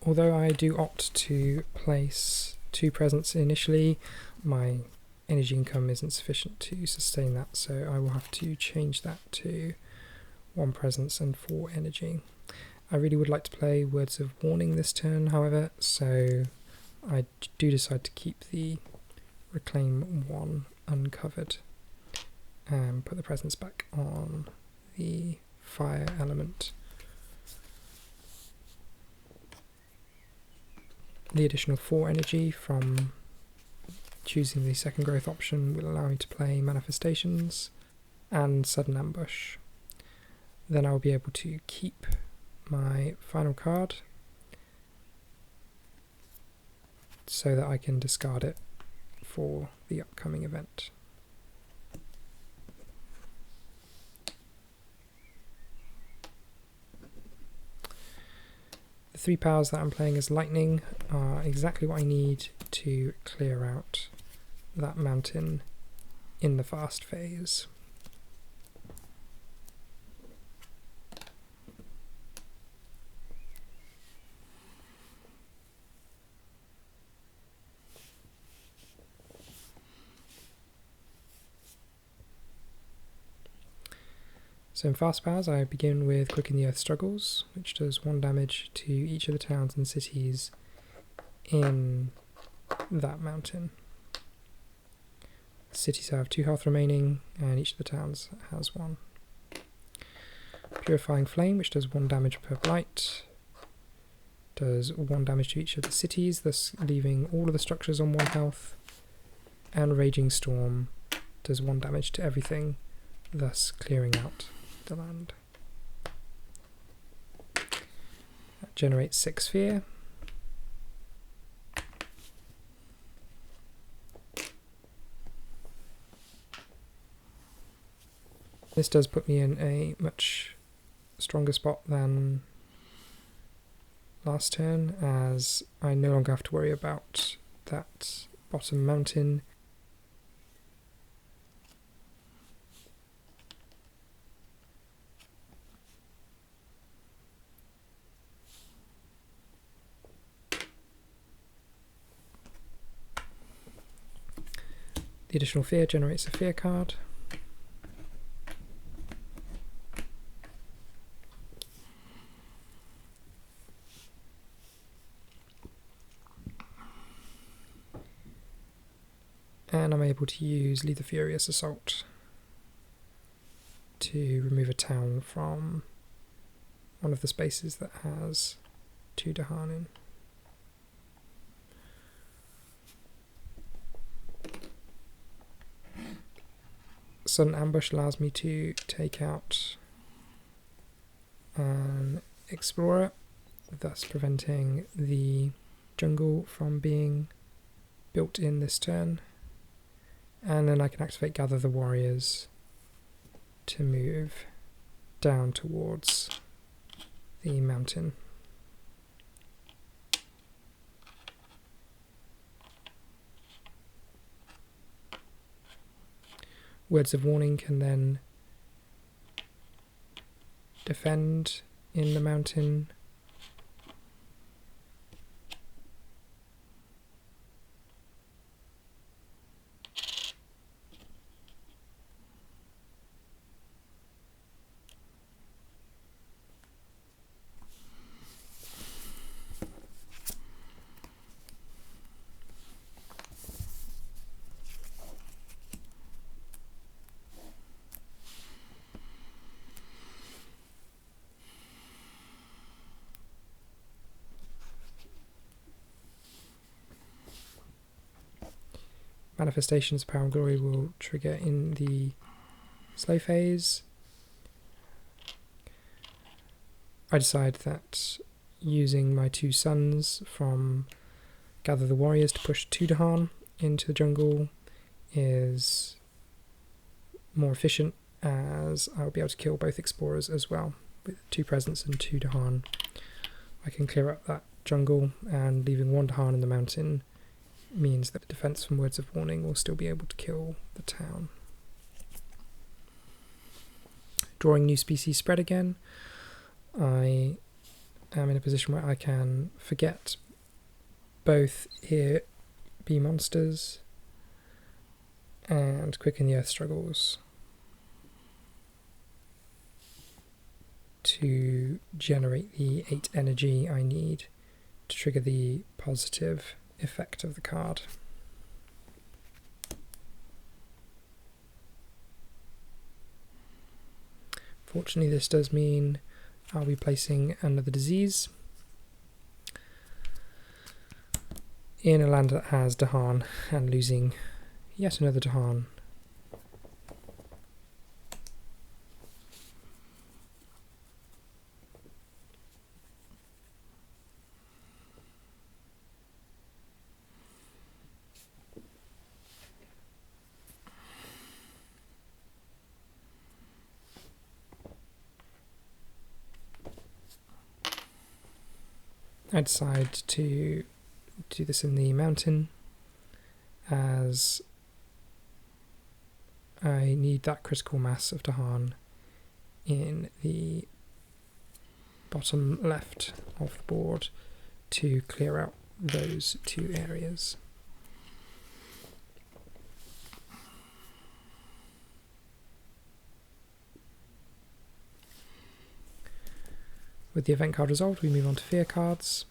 Although I do opt to place 2 presents initially, my energy income isn't sufficient to sustain that, so I will have to change that to 1 presence and 4 energy. I really would like to play Words of Warning this turn, however, so I do decide to keep the Reclaim 1 uncovered and put the presence back on the fire element. The additional 4 energy from choosing the second growth option will allow me to play Manifestations and Sudden Ambush. Then I'll be able to keep my final card so that I can discard it for the upcoming event. The 3 powers that I'm playing as lightning are exactly what I need to clear out that mountain in the fast phase. So in fast powers I begin with Quicken the Earth Struggles, which does 1 damage to each of the towns and cities in that mountain. The cities have 2 health remaining and each of the towns has 1. Purifying Flame, which does 1 damage per blight, does 1 damage to each of the cities, thus leaving all of the structures on 1 health. And Raging Storm does 1 damage to everything, thus clearing out the land. That generates 6 fear. This does put me in a much stronger spot than last turn, as I no longer have to worry about that bottom mountain. The additional fear generates a fear card. And I'm able to use Lead the Furious Assault to remove a town from one of the spaces that has 2 Dahan in. Sudden Ambush allows me to take out an Explorer, thus preventing the jungle from being built in this turn. And then I can activate Gather the Warriors to move down towards the mountain. Words of Warning can then defend in the mountain. Manifestations of Power and Glory will trigger in the slow phase. I decide that using my 2 sons from Gather the Warriors to push 2 Dahan into the jungle is more efficient, as I'll be able to kill both Explorers as well. With 2 presents and 2 Dahan, I can clear up that jungle, and leaving 1 Dahan in the mountain means that the defense from Words of Warning will still be able to kill the town. Drawing New Species Spread again, I am in a position where I can forget both Here Be Monsters and Quicken the Earth Struggles to generate the 8 energy I need to trigger the positive effect of the card. Fortunately, this does mean I'll be placing another disease. in a land that has Dahan and losing yet another Dahan. I decide to do this in the mountain, as I need that critical mass of Dahan in the bottom left of the board to clear out those two areas. With the event card resolved, we move on to fear cards.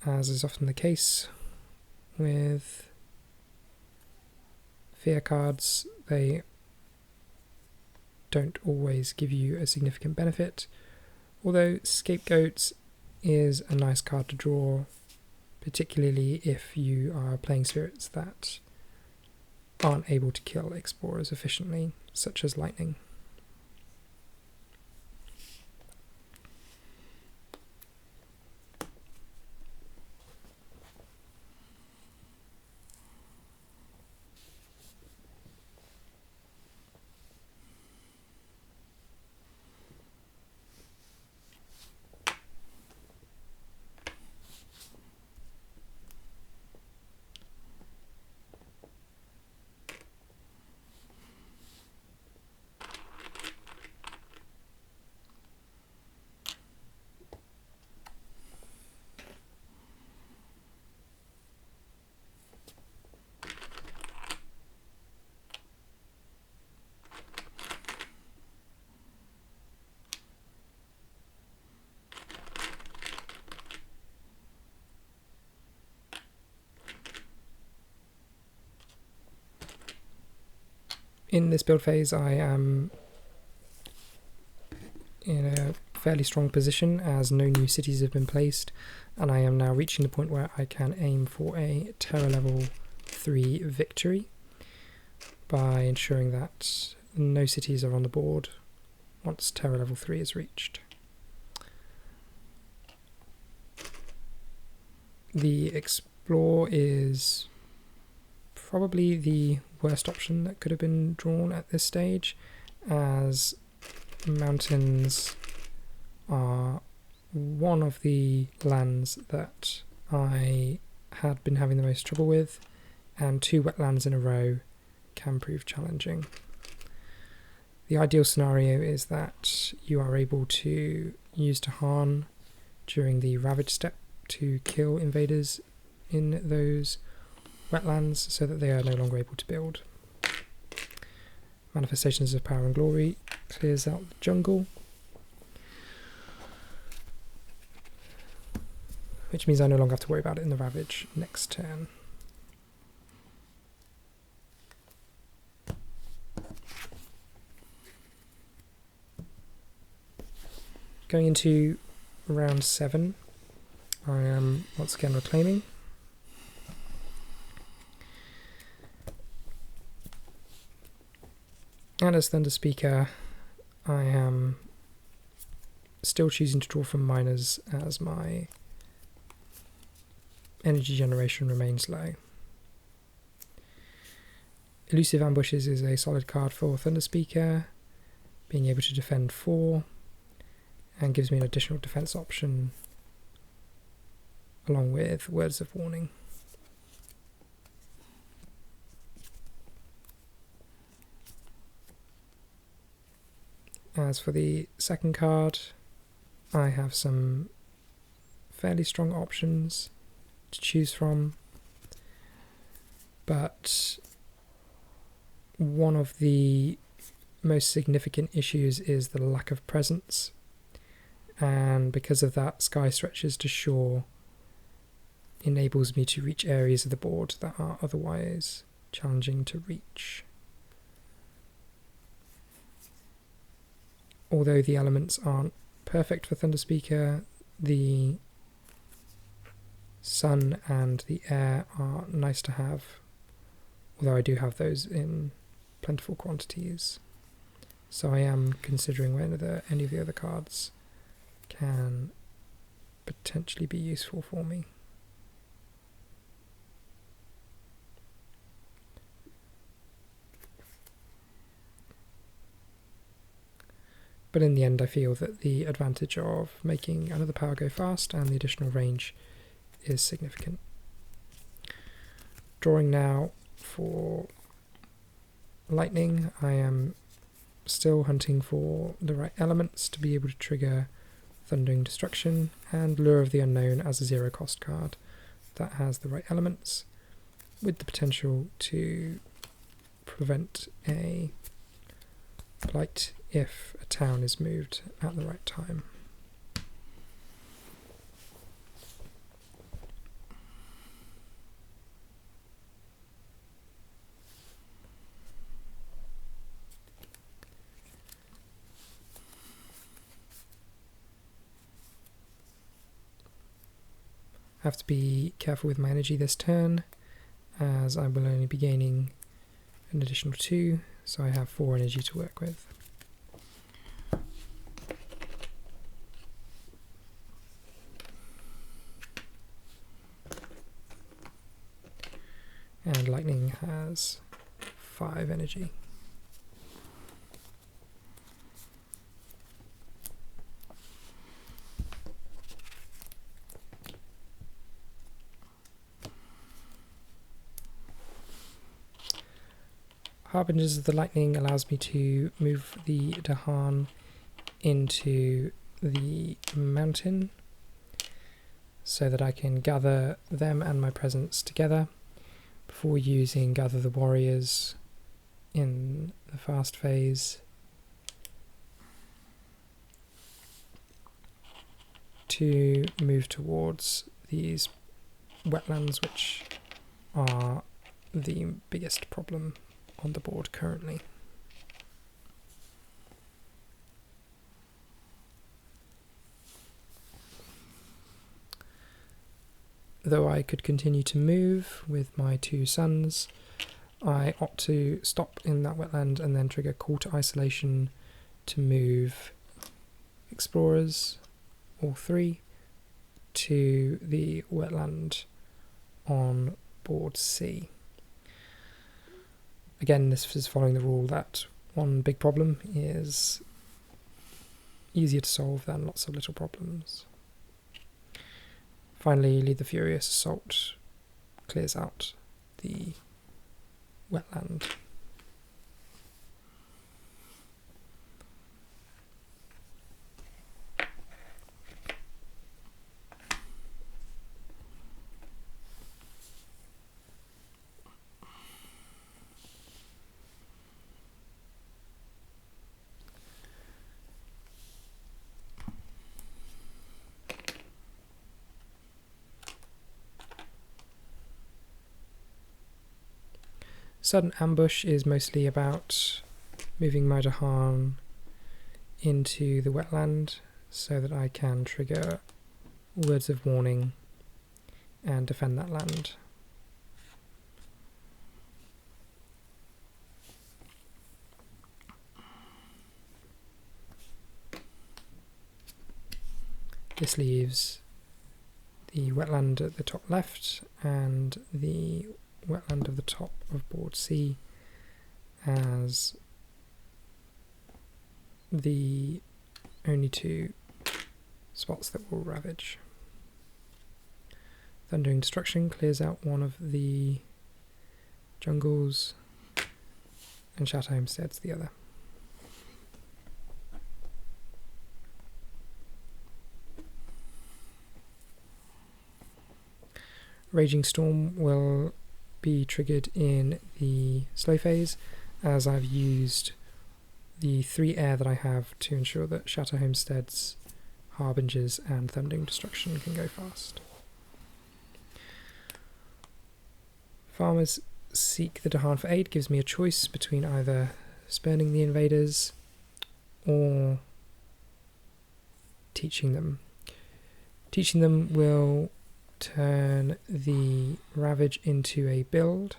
As is often the case with fear cards, they don't always give you a significant benefit, although Scapegoat is a nice card to draw, particularly if you are playing spirits that aren't able to kill explorers efficiently, such as lightning. In this build phase, I am in a fairly strong position as no new cities have been placed, and I am now reaching the point where I can aim for a Terror level 3 victory by ensuring that no cities are on the board once Terror level 3 is reached. The Explore is probably the worst option that could have been drawn at this stage, as mountains are one of the lands that I had been having the most trouble with, and 2 wetlands in a row can prove challenging. The ideal scenario is that you are able to use Dahan during the Ravage step to kill invaders in those wetlands so that they are no longer able to build. Manifestations of Power and Glory clears out the jungle, which means I no longer have to worry about it in the Ravage next turn. Going into round 7, I am once again reclaiming. And as Thunderspeaker, I am still choosing to draw from miners as my energy generation remains low. Elusive Ambushes is a solid card for Thunderspeaker, being able to defend 4, and gives me an additional defense option along with Words of Warning. As for the second card, I have some fairly strong options to choose from, but one of the most significant issues is the lack of presence, and because of that, Sky Stretches to Shore enables me to reach areas of the board that are otherwise challenging to reach. Although the elements aren't perfect for Thunderspeaker, the sun and the air are nice to have, although I do have those in plentiful quantities. So I am considering whether any of the other cards can potentially be useful for me. But in the end, I feel that the advantage of making another power go fast and the additional range is significant. Drawing now for lightning, I am still hunting for the right elements to be able to trigger Thundering Destruction and Lure of the Unknown as a 0-cost card that has the right elements, with the potential to prevent a blight if a town is moved at the right time. I have to be careful with my energy this turn, as I will only be gaining an additional 2, so I have 4 energy to work with. And lightning has 5 energy. Harbingers of the Lightning allows me to move the Dahan into the mountain so that I can gather them and my presence together before using Gather the Warriors in the fast phase to move towards these wetlands, which are the biggest problem on the board currently. Though I could continue to move with my 2 suns, I opt to stop in that wetland and then trigger Call to Isolation to move explorers, all 3, to the wetland on board C. Again, this is following the rule that one big problem is easier to solve than lots of little problems. Finally, Lead the Furious Assault clears out the wetland. Sudden Ambush is mostly about moving my Dahan into the wetland so that I can trigger Words of Warning and defend that land. This leaves the wetland at the top left and the wetland of the top of board C as the only 2 spots that will ravage. Thundering Destruction clears out one of the jungles and Shatter Homestead's the other. Raging Storm will be triggered in the slow phase, as I've used the 3 air that I have to ensure that Shatter Homesteads, Harbingers and Thundering Destruction can go fast. Farmers Seek the Dahan for aid gives me a choice between either spurning the invaders or teaching them. Teaching them will turn the Ravage into a build,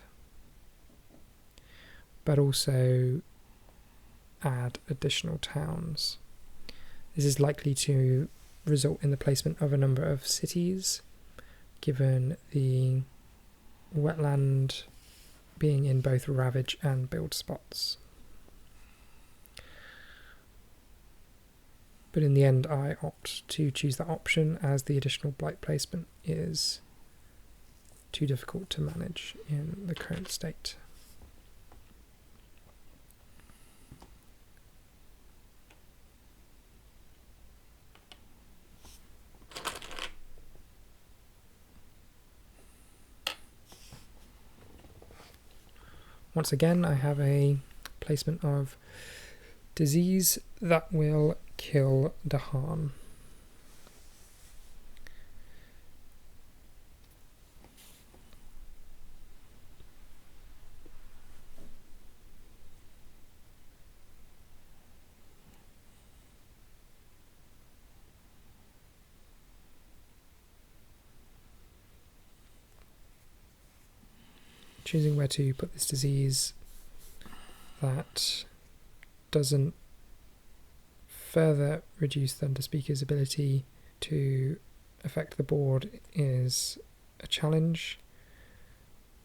but also add additional towns. This is likely to result in the placement of a number of cities, given the wetland being in both Ravage and build spots. But in the end I opt to choose that option, as the additional blight placement is too difficult to manage in the current state. Once again, I have a placement of disease that will kill Dahan. Choosing where to put this disease that doesn't further reduce Thunderspeaker's ability to affect the board is a challenge,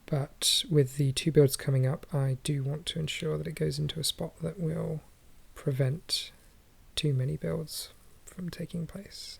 but with the 2 builds coming up, I do want to ensure that it goes into a spot that will prevent too many builds from taking place.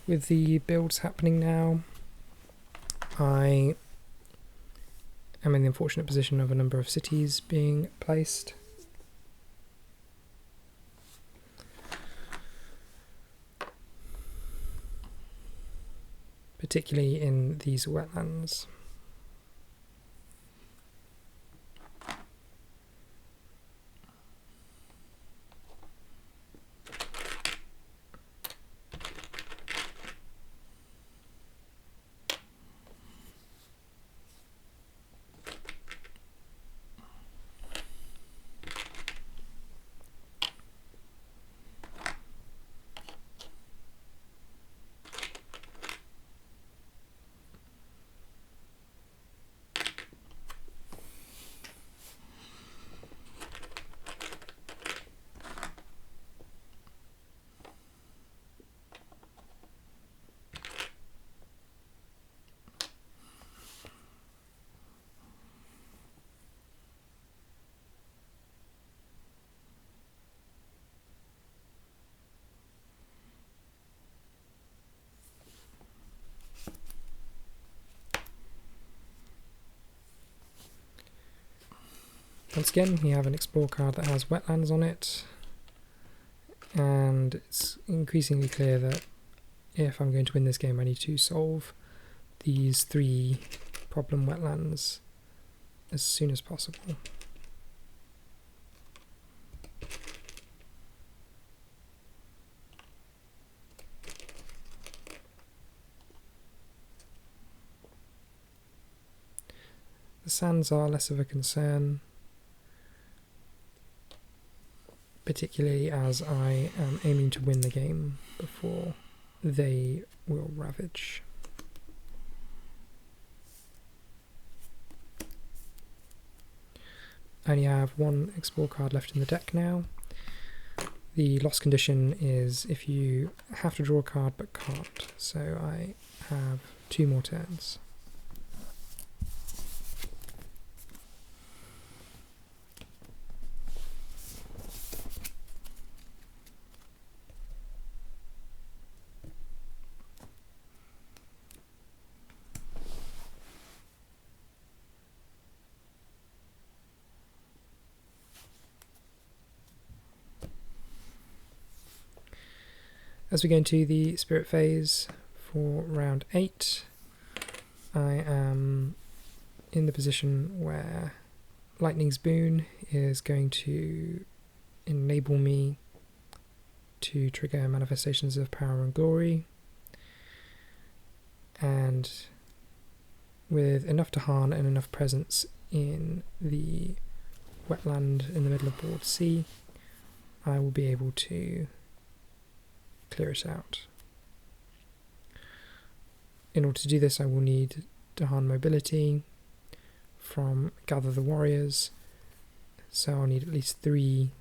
With the builds happening now, I am in the unfortunate position of a number of cities being placed. Particularly in these wetlands. Once again, we have an Explore card that has wetlands on it, and it's increasingly clear that if I'm going to win this game, I need to solve these 3 problem wetlands as soon as possible. The sands are less of a concern, particularly as I am aiming to win the game before they will ravage. I only have 1 Explore card left in the deck now. The loss condition is if you have to draw a card but can't, so I have 2 more turns. As we go into the spirit phase for round 8, I am in the position where Lightning's Boon is going to enable me to trigger manifestations of power and glory, and with enough Tahan and enough presence in the wetland in the middle of board C, I will be able to clear it out. In order to do this, I will need Tahan mobility from Gather the Warriors, so I'll need at least 3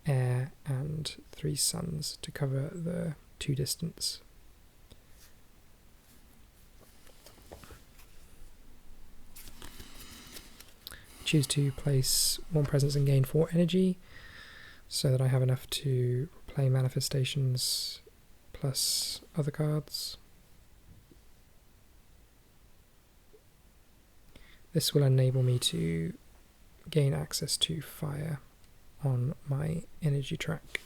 air and 3 suns to cover the 2 distance. Choose to place 1 presence and gain 4 energy, so that I have enough to play manifestations plus other cards. This will enable me to gain access to fire on my energy track,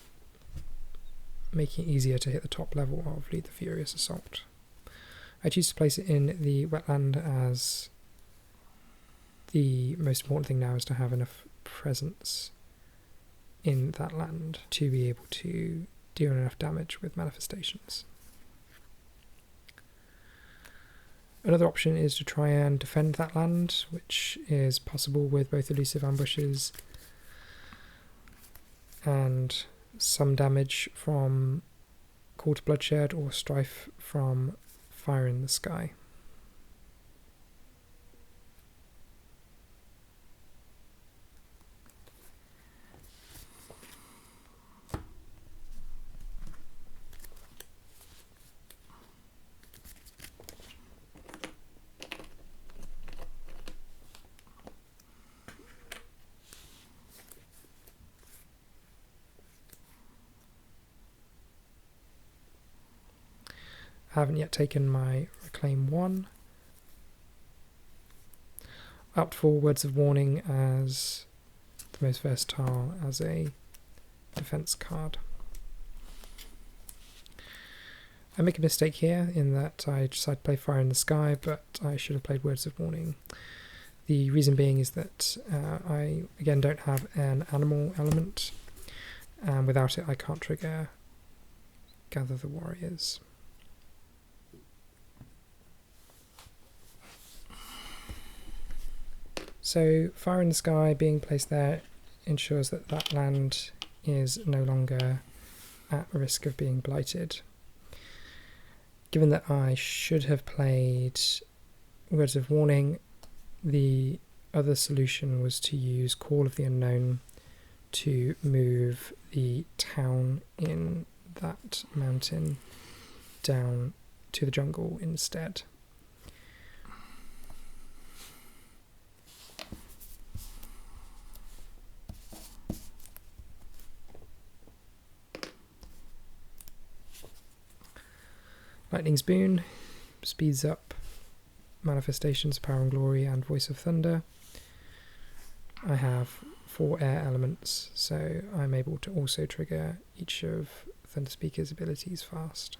making it easier to hit the top level of Lead the Furious Assault. I choose to place it in the wetland, as the most important thing now is to have enough presence in that land to be able to deal enough damage with manifestations. Another option is to try and defend that land, which is possible with both elusive ambushes and some damage from Call to Bloodshed or Strife from Fire in the Sky. I haven't yet taken my Reclaim 1. I opt for Words of Warning as the most versatile as a defense card. I make a mistake here in that I decided to play Fire in the Sky, but I should have played Words of Warning. The reason being is that I again don't have an animal element, and without it I can't trigger Gather the Warriors. So Fire in the Sky being placed there ensures that that land is no longer at risk of being blighted. Given that I should have played Words of Warning, the other solution was to use Call of the Unknown to move the town in that mountain down to the jungle instead. Lightning's Boon speeds up manifestations, Power and Glory, and Voice of Thunder. I have 4 air elements, so I'm able to also trigger each of Thunderspeaker's abilities fast.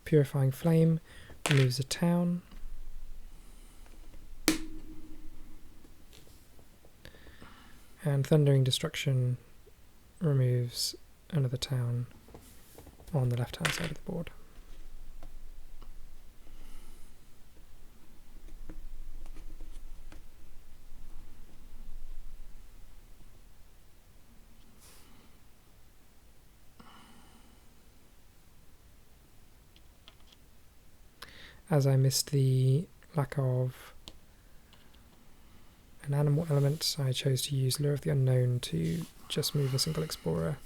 Purifying Flame removes a town. And Thundering Destruction removes another town on the left hand side of the board. As I missed the lack of an animal element, I chose to use Lure of the Unknown to just move a single explorer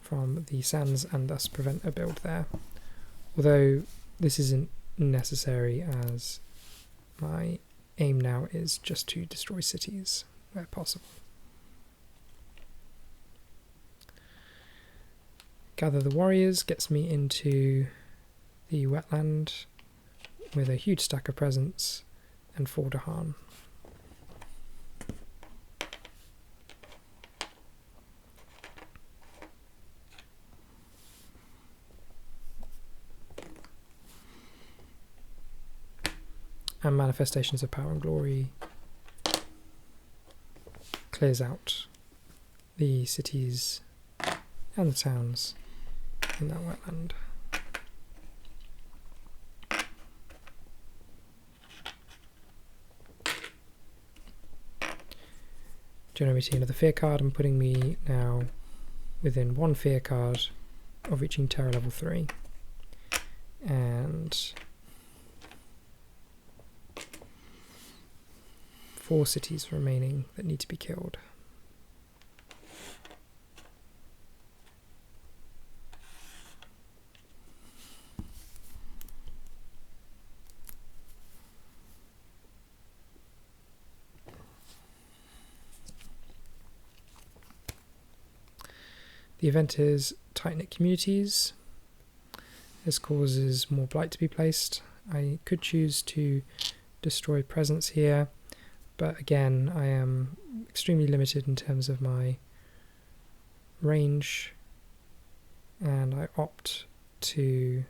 from the sands and thus prevent a build there. Although this isn't necessary, as my aim now is just to destroy cities where possible. Gather the warriors gets me into the wetland with a huge stack of presents and 4 Dahan. And Manifestations of Power and Glory clears out the cities and the towns in that wetland. Generating another fear card and putting me now within 1 fear card of reaching terror level 3. And 4 cities remaining that need to be killed. The event is tight-knit communities. This causes more blight to be placed. I could choose to destroy presence here, but again I am extremely limited in terms of my range, and I opt to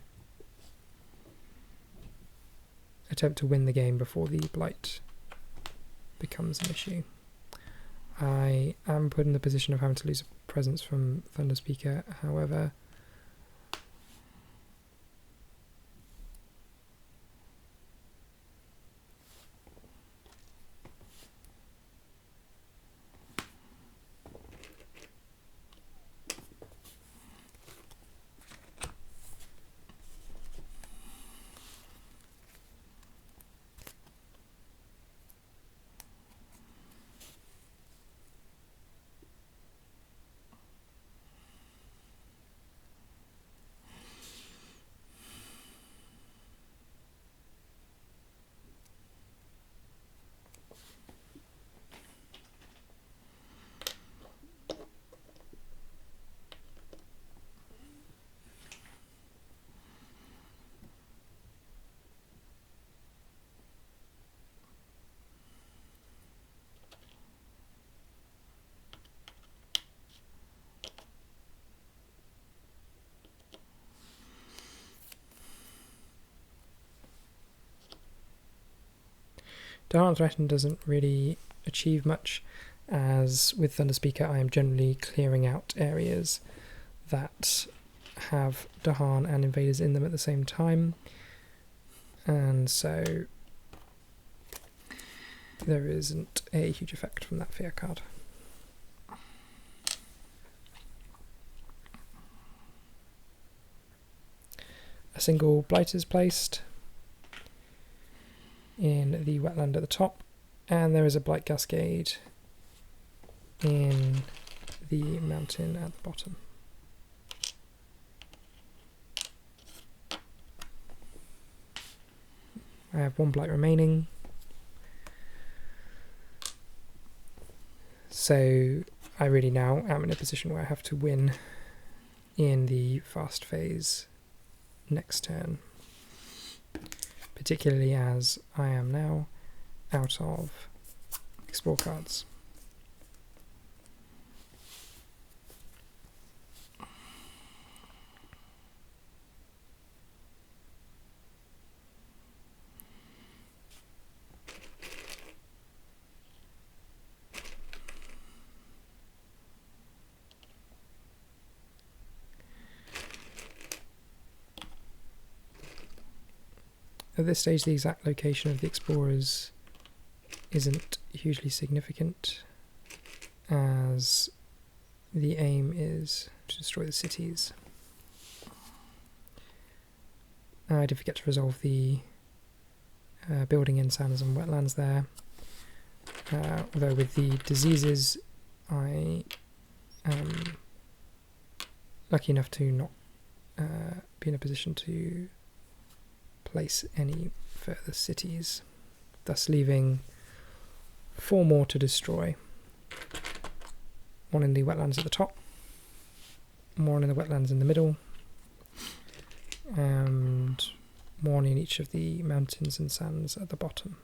attempt to win the game before the blight becomes an issue. I am put in the position of having to lose a presence from Thunderspeaker, however Dahan Threaten doesn't really achieve much, as with Thunderspeaker I am generally clearing out areas that have Dahan and invaders in them at the same time, and so there isn't a huge effect from that fear card. A single blight is placed in the wetland at the top, and there is a blight cascade in the mountain at the bottom. I have 1 blight remaining, so I really now am in a position where I have to win in the fast phase next turn, particularly as I am now out of explore cards. At this stage, the exact location of the explorers isn't hugely significant, as the aim is to destroy the cities. I did forget to resolve the building in sands and wetlands there, although with the diseases I am lucky enough to not be in a position to place any further cities, thus leaving 4 more to destroy. one in the wetlands at the top, one in the wetlands in the middle, and one in each of the mountains and sands at the bottom.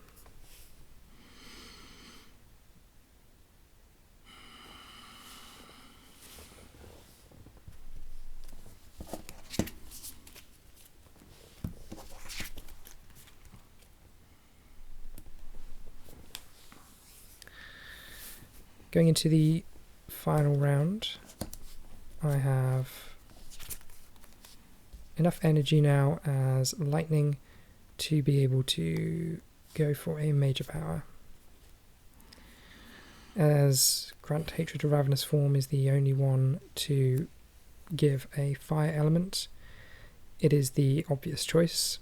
Going into the final round, I have enough energy now as lightning to be able to go for a major power. As Grant Hatred of Ravenous Form is the only one to give a fire element, it is the obvious choice,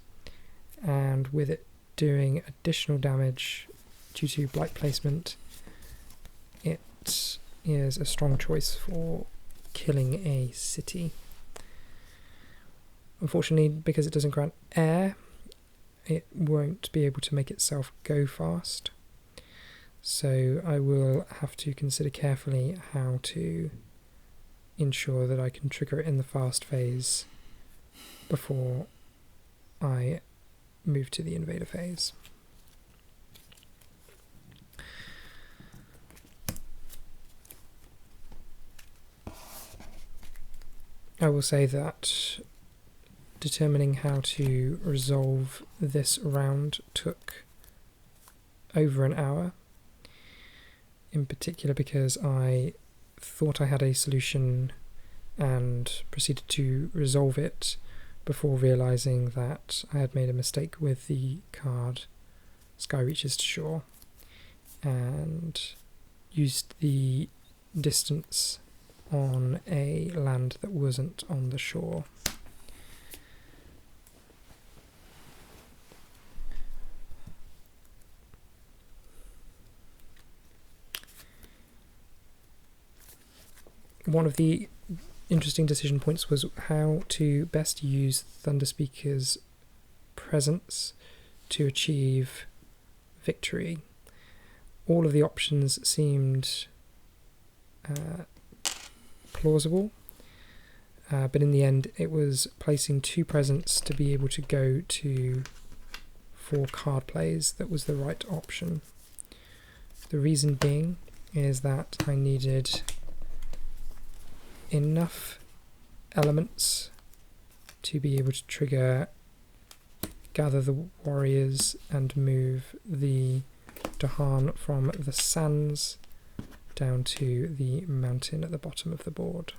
and with it doing additional damage due to blight placement, it is a strong choice for killing a city. Unfortunately, because it doesn't grant air, it won't be able to make itself go fast. So I will have to consider carefully how to ensure that I can trigger it in the fast phase before I move to the invader phase. I will say that determining how to resolve this round took over an hour, in particular because I thought I had a solution and proceeded to resolve it before realising that I had made a mistake with the card Sky Reaches to Shore and used the distance on a land that wasn't on the shore. One of the interesting decision points was how to best use Thunderspeaker's presence to achieve victory. All of the options seemed plausible, but in the end it was placing 2 presents to be able to go to 4 card plays that was the right option. The reason being is that I needed enough elements to be able to trigger Gather the Warriors and move the Dahan from the sands down to the mountain at the bottom of the board.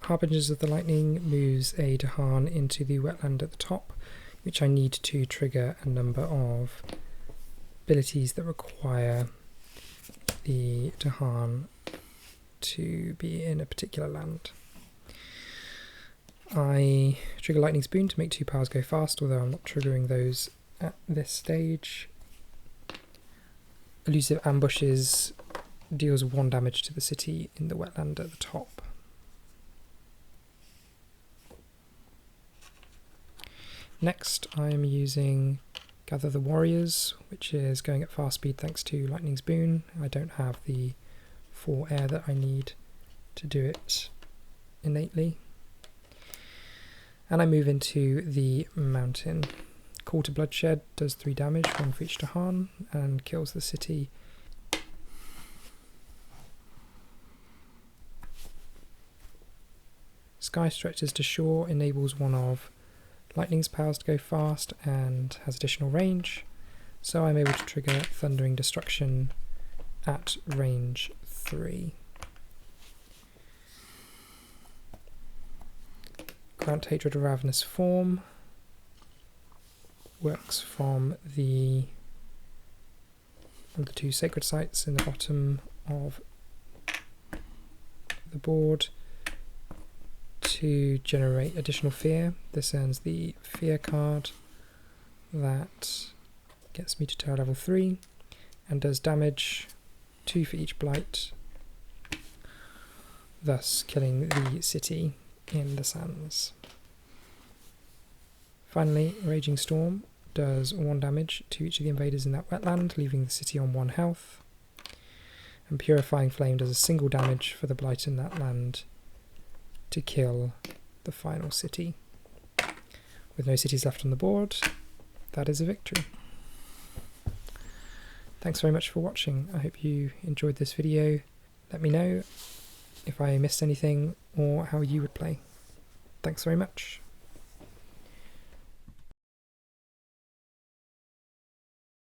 Harbingers of the Lightning moves a Dahan into the wetland at the top, which I need to trigger a number of abilities that require the Dahan to be in a particular land. I trigger Lightning Spoon to make 2 powers go fast, although I'm not triggering those at this stage. Elusive Ambushes deals 1 damage to the city in the wetland at the top. Next I am using Gather the Warriors, which is going at fast speed thanks to Lightning's Boon. I don't have the 4 air that I need to do it innately. And I move into the mountain. Call to Bloodshed does 3 damage, 1 for each Dahan, and kills the city. Sky Stretches to Shore enables one of Lightning's powers to go fast and has additional range, so I'm able to trigger Thundering Destruction at range 3. Grant Hatred of Ravenous Form works from the 2 sacred sites in the bottom of the board to generate additional fear. This earns the fear card that gets me to terror level 3 and does damage, 2 for each blight, thus killing the city in the sands. Finally, Raging Storm does 1 damage to each of the invaders in that wetland, leaving the city on 1 health. And Purifying Flame does a single damage for the blight in that land to kill the final city. With no cities left on the board, that is a victory. Thanks very much for watching. I hope you enjoyed this video. Let me know if I missed anything or how you would play. Thanks very much.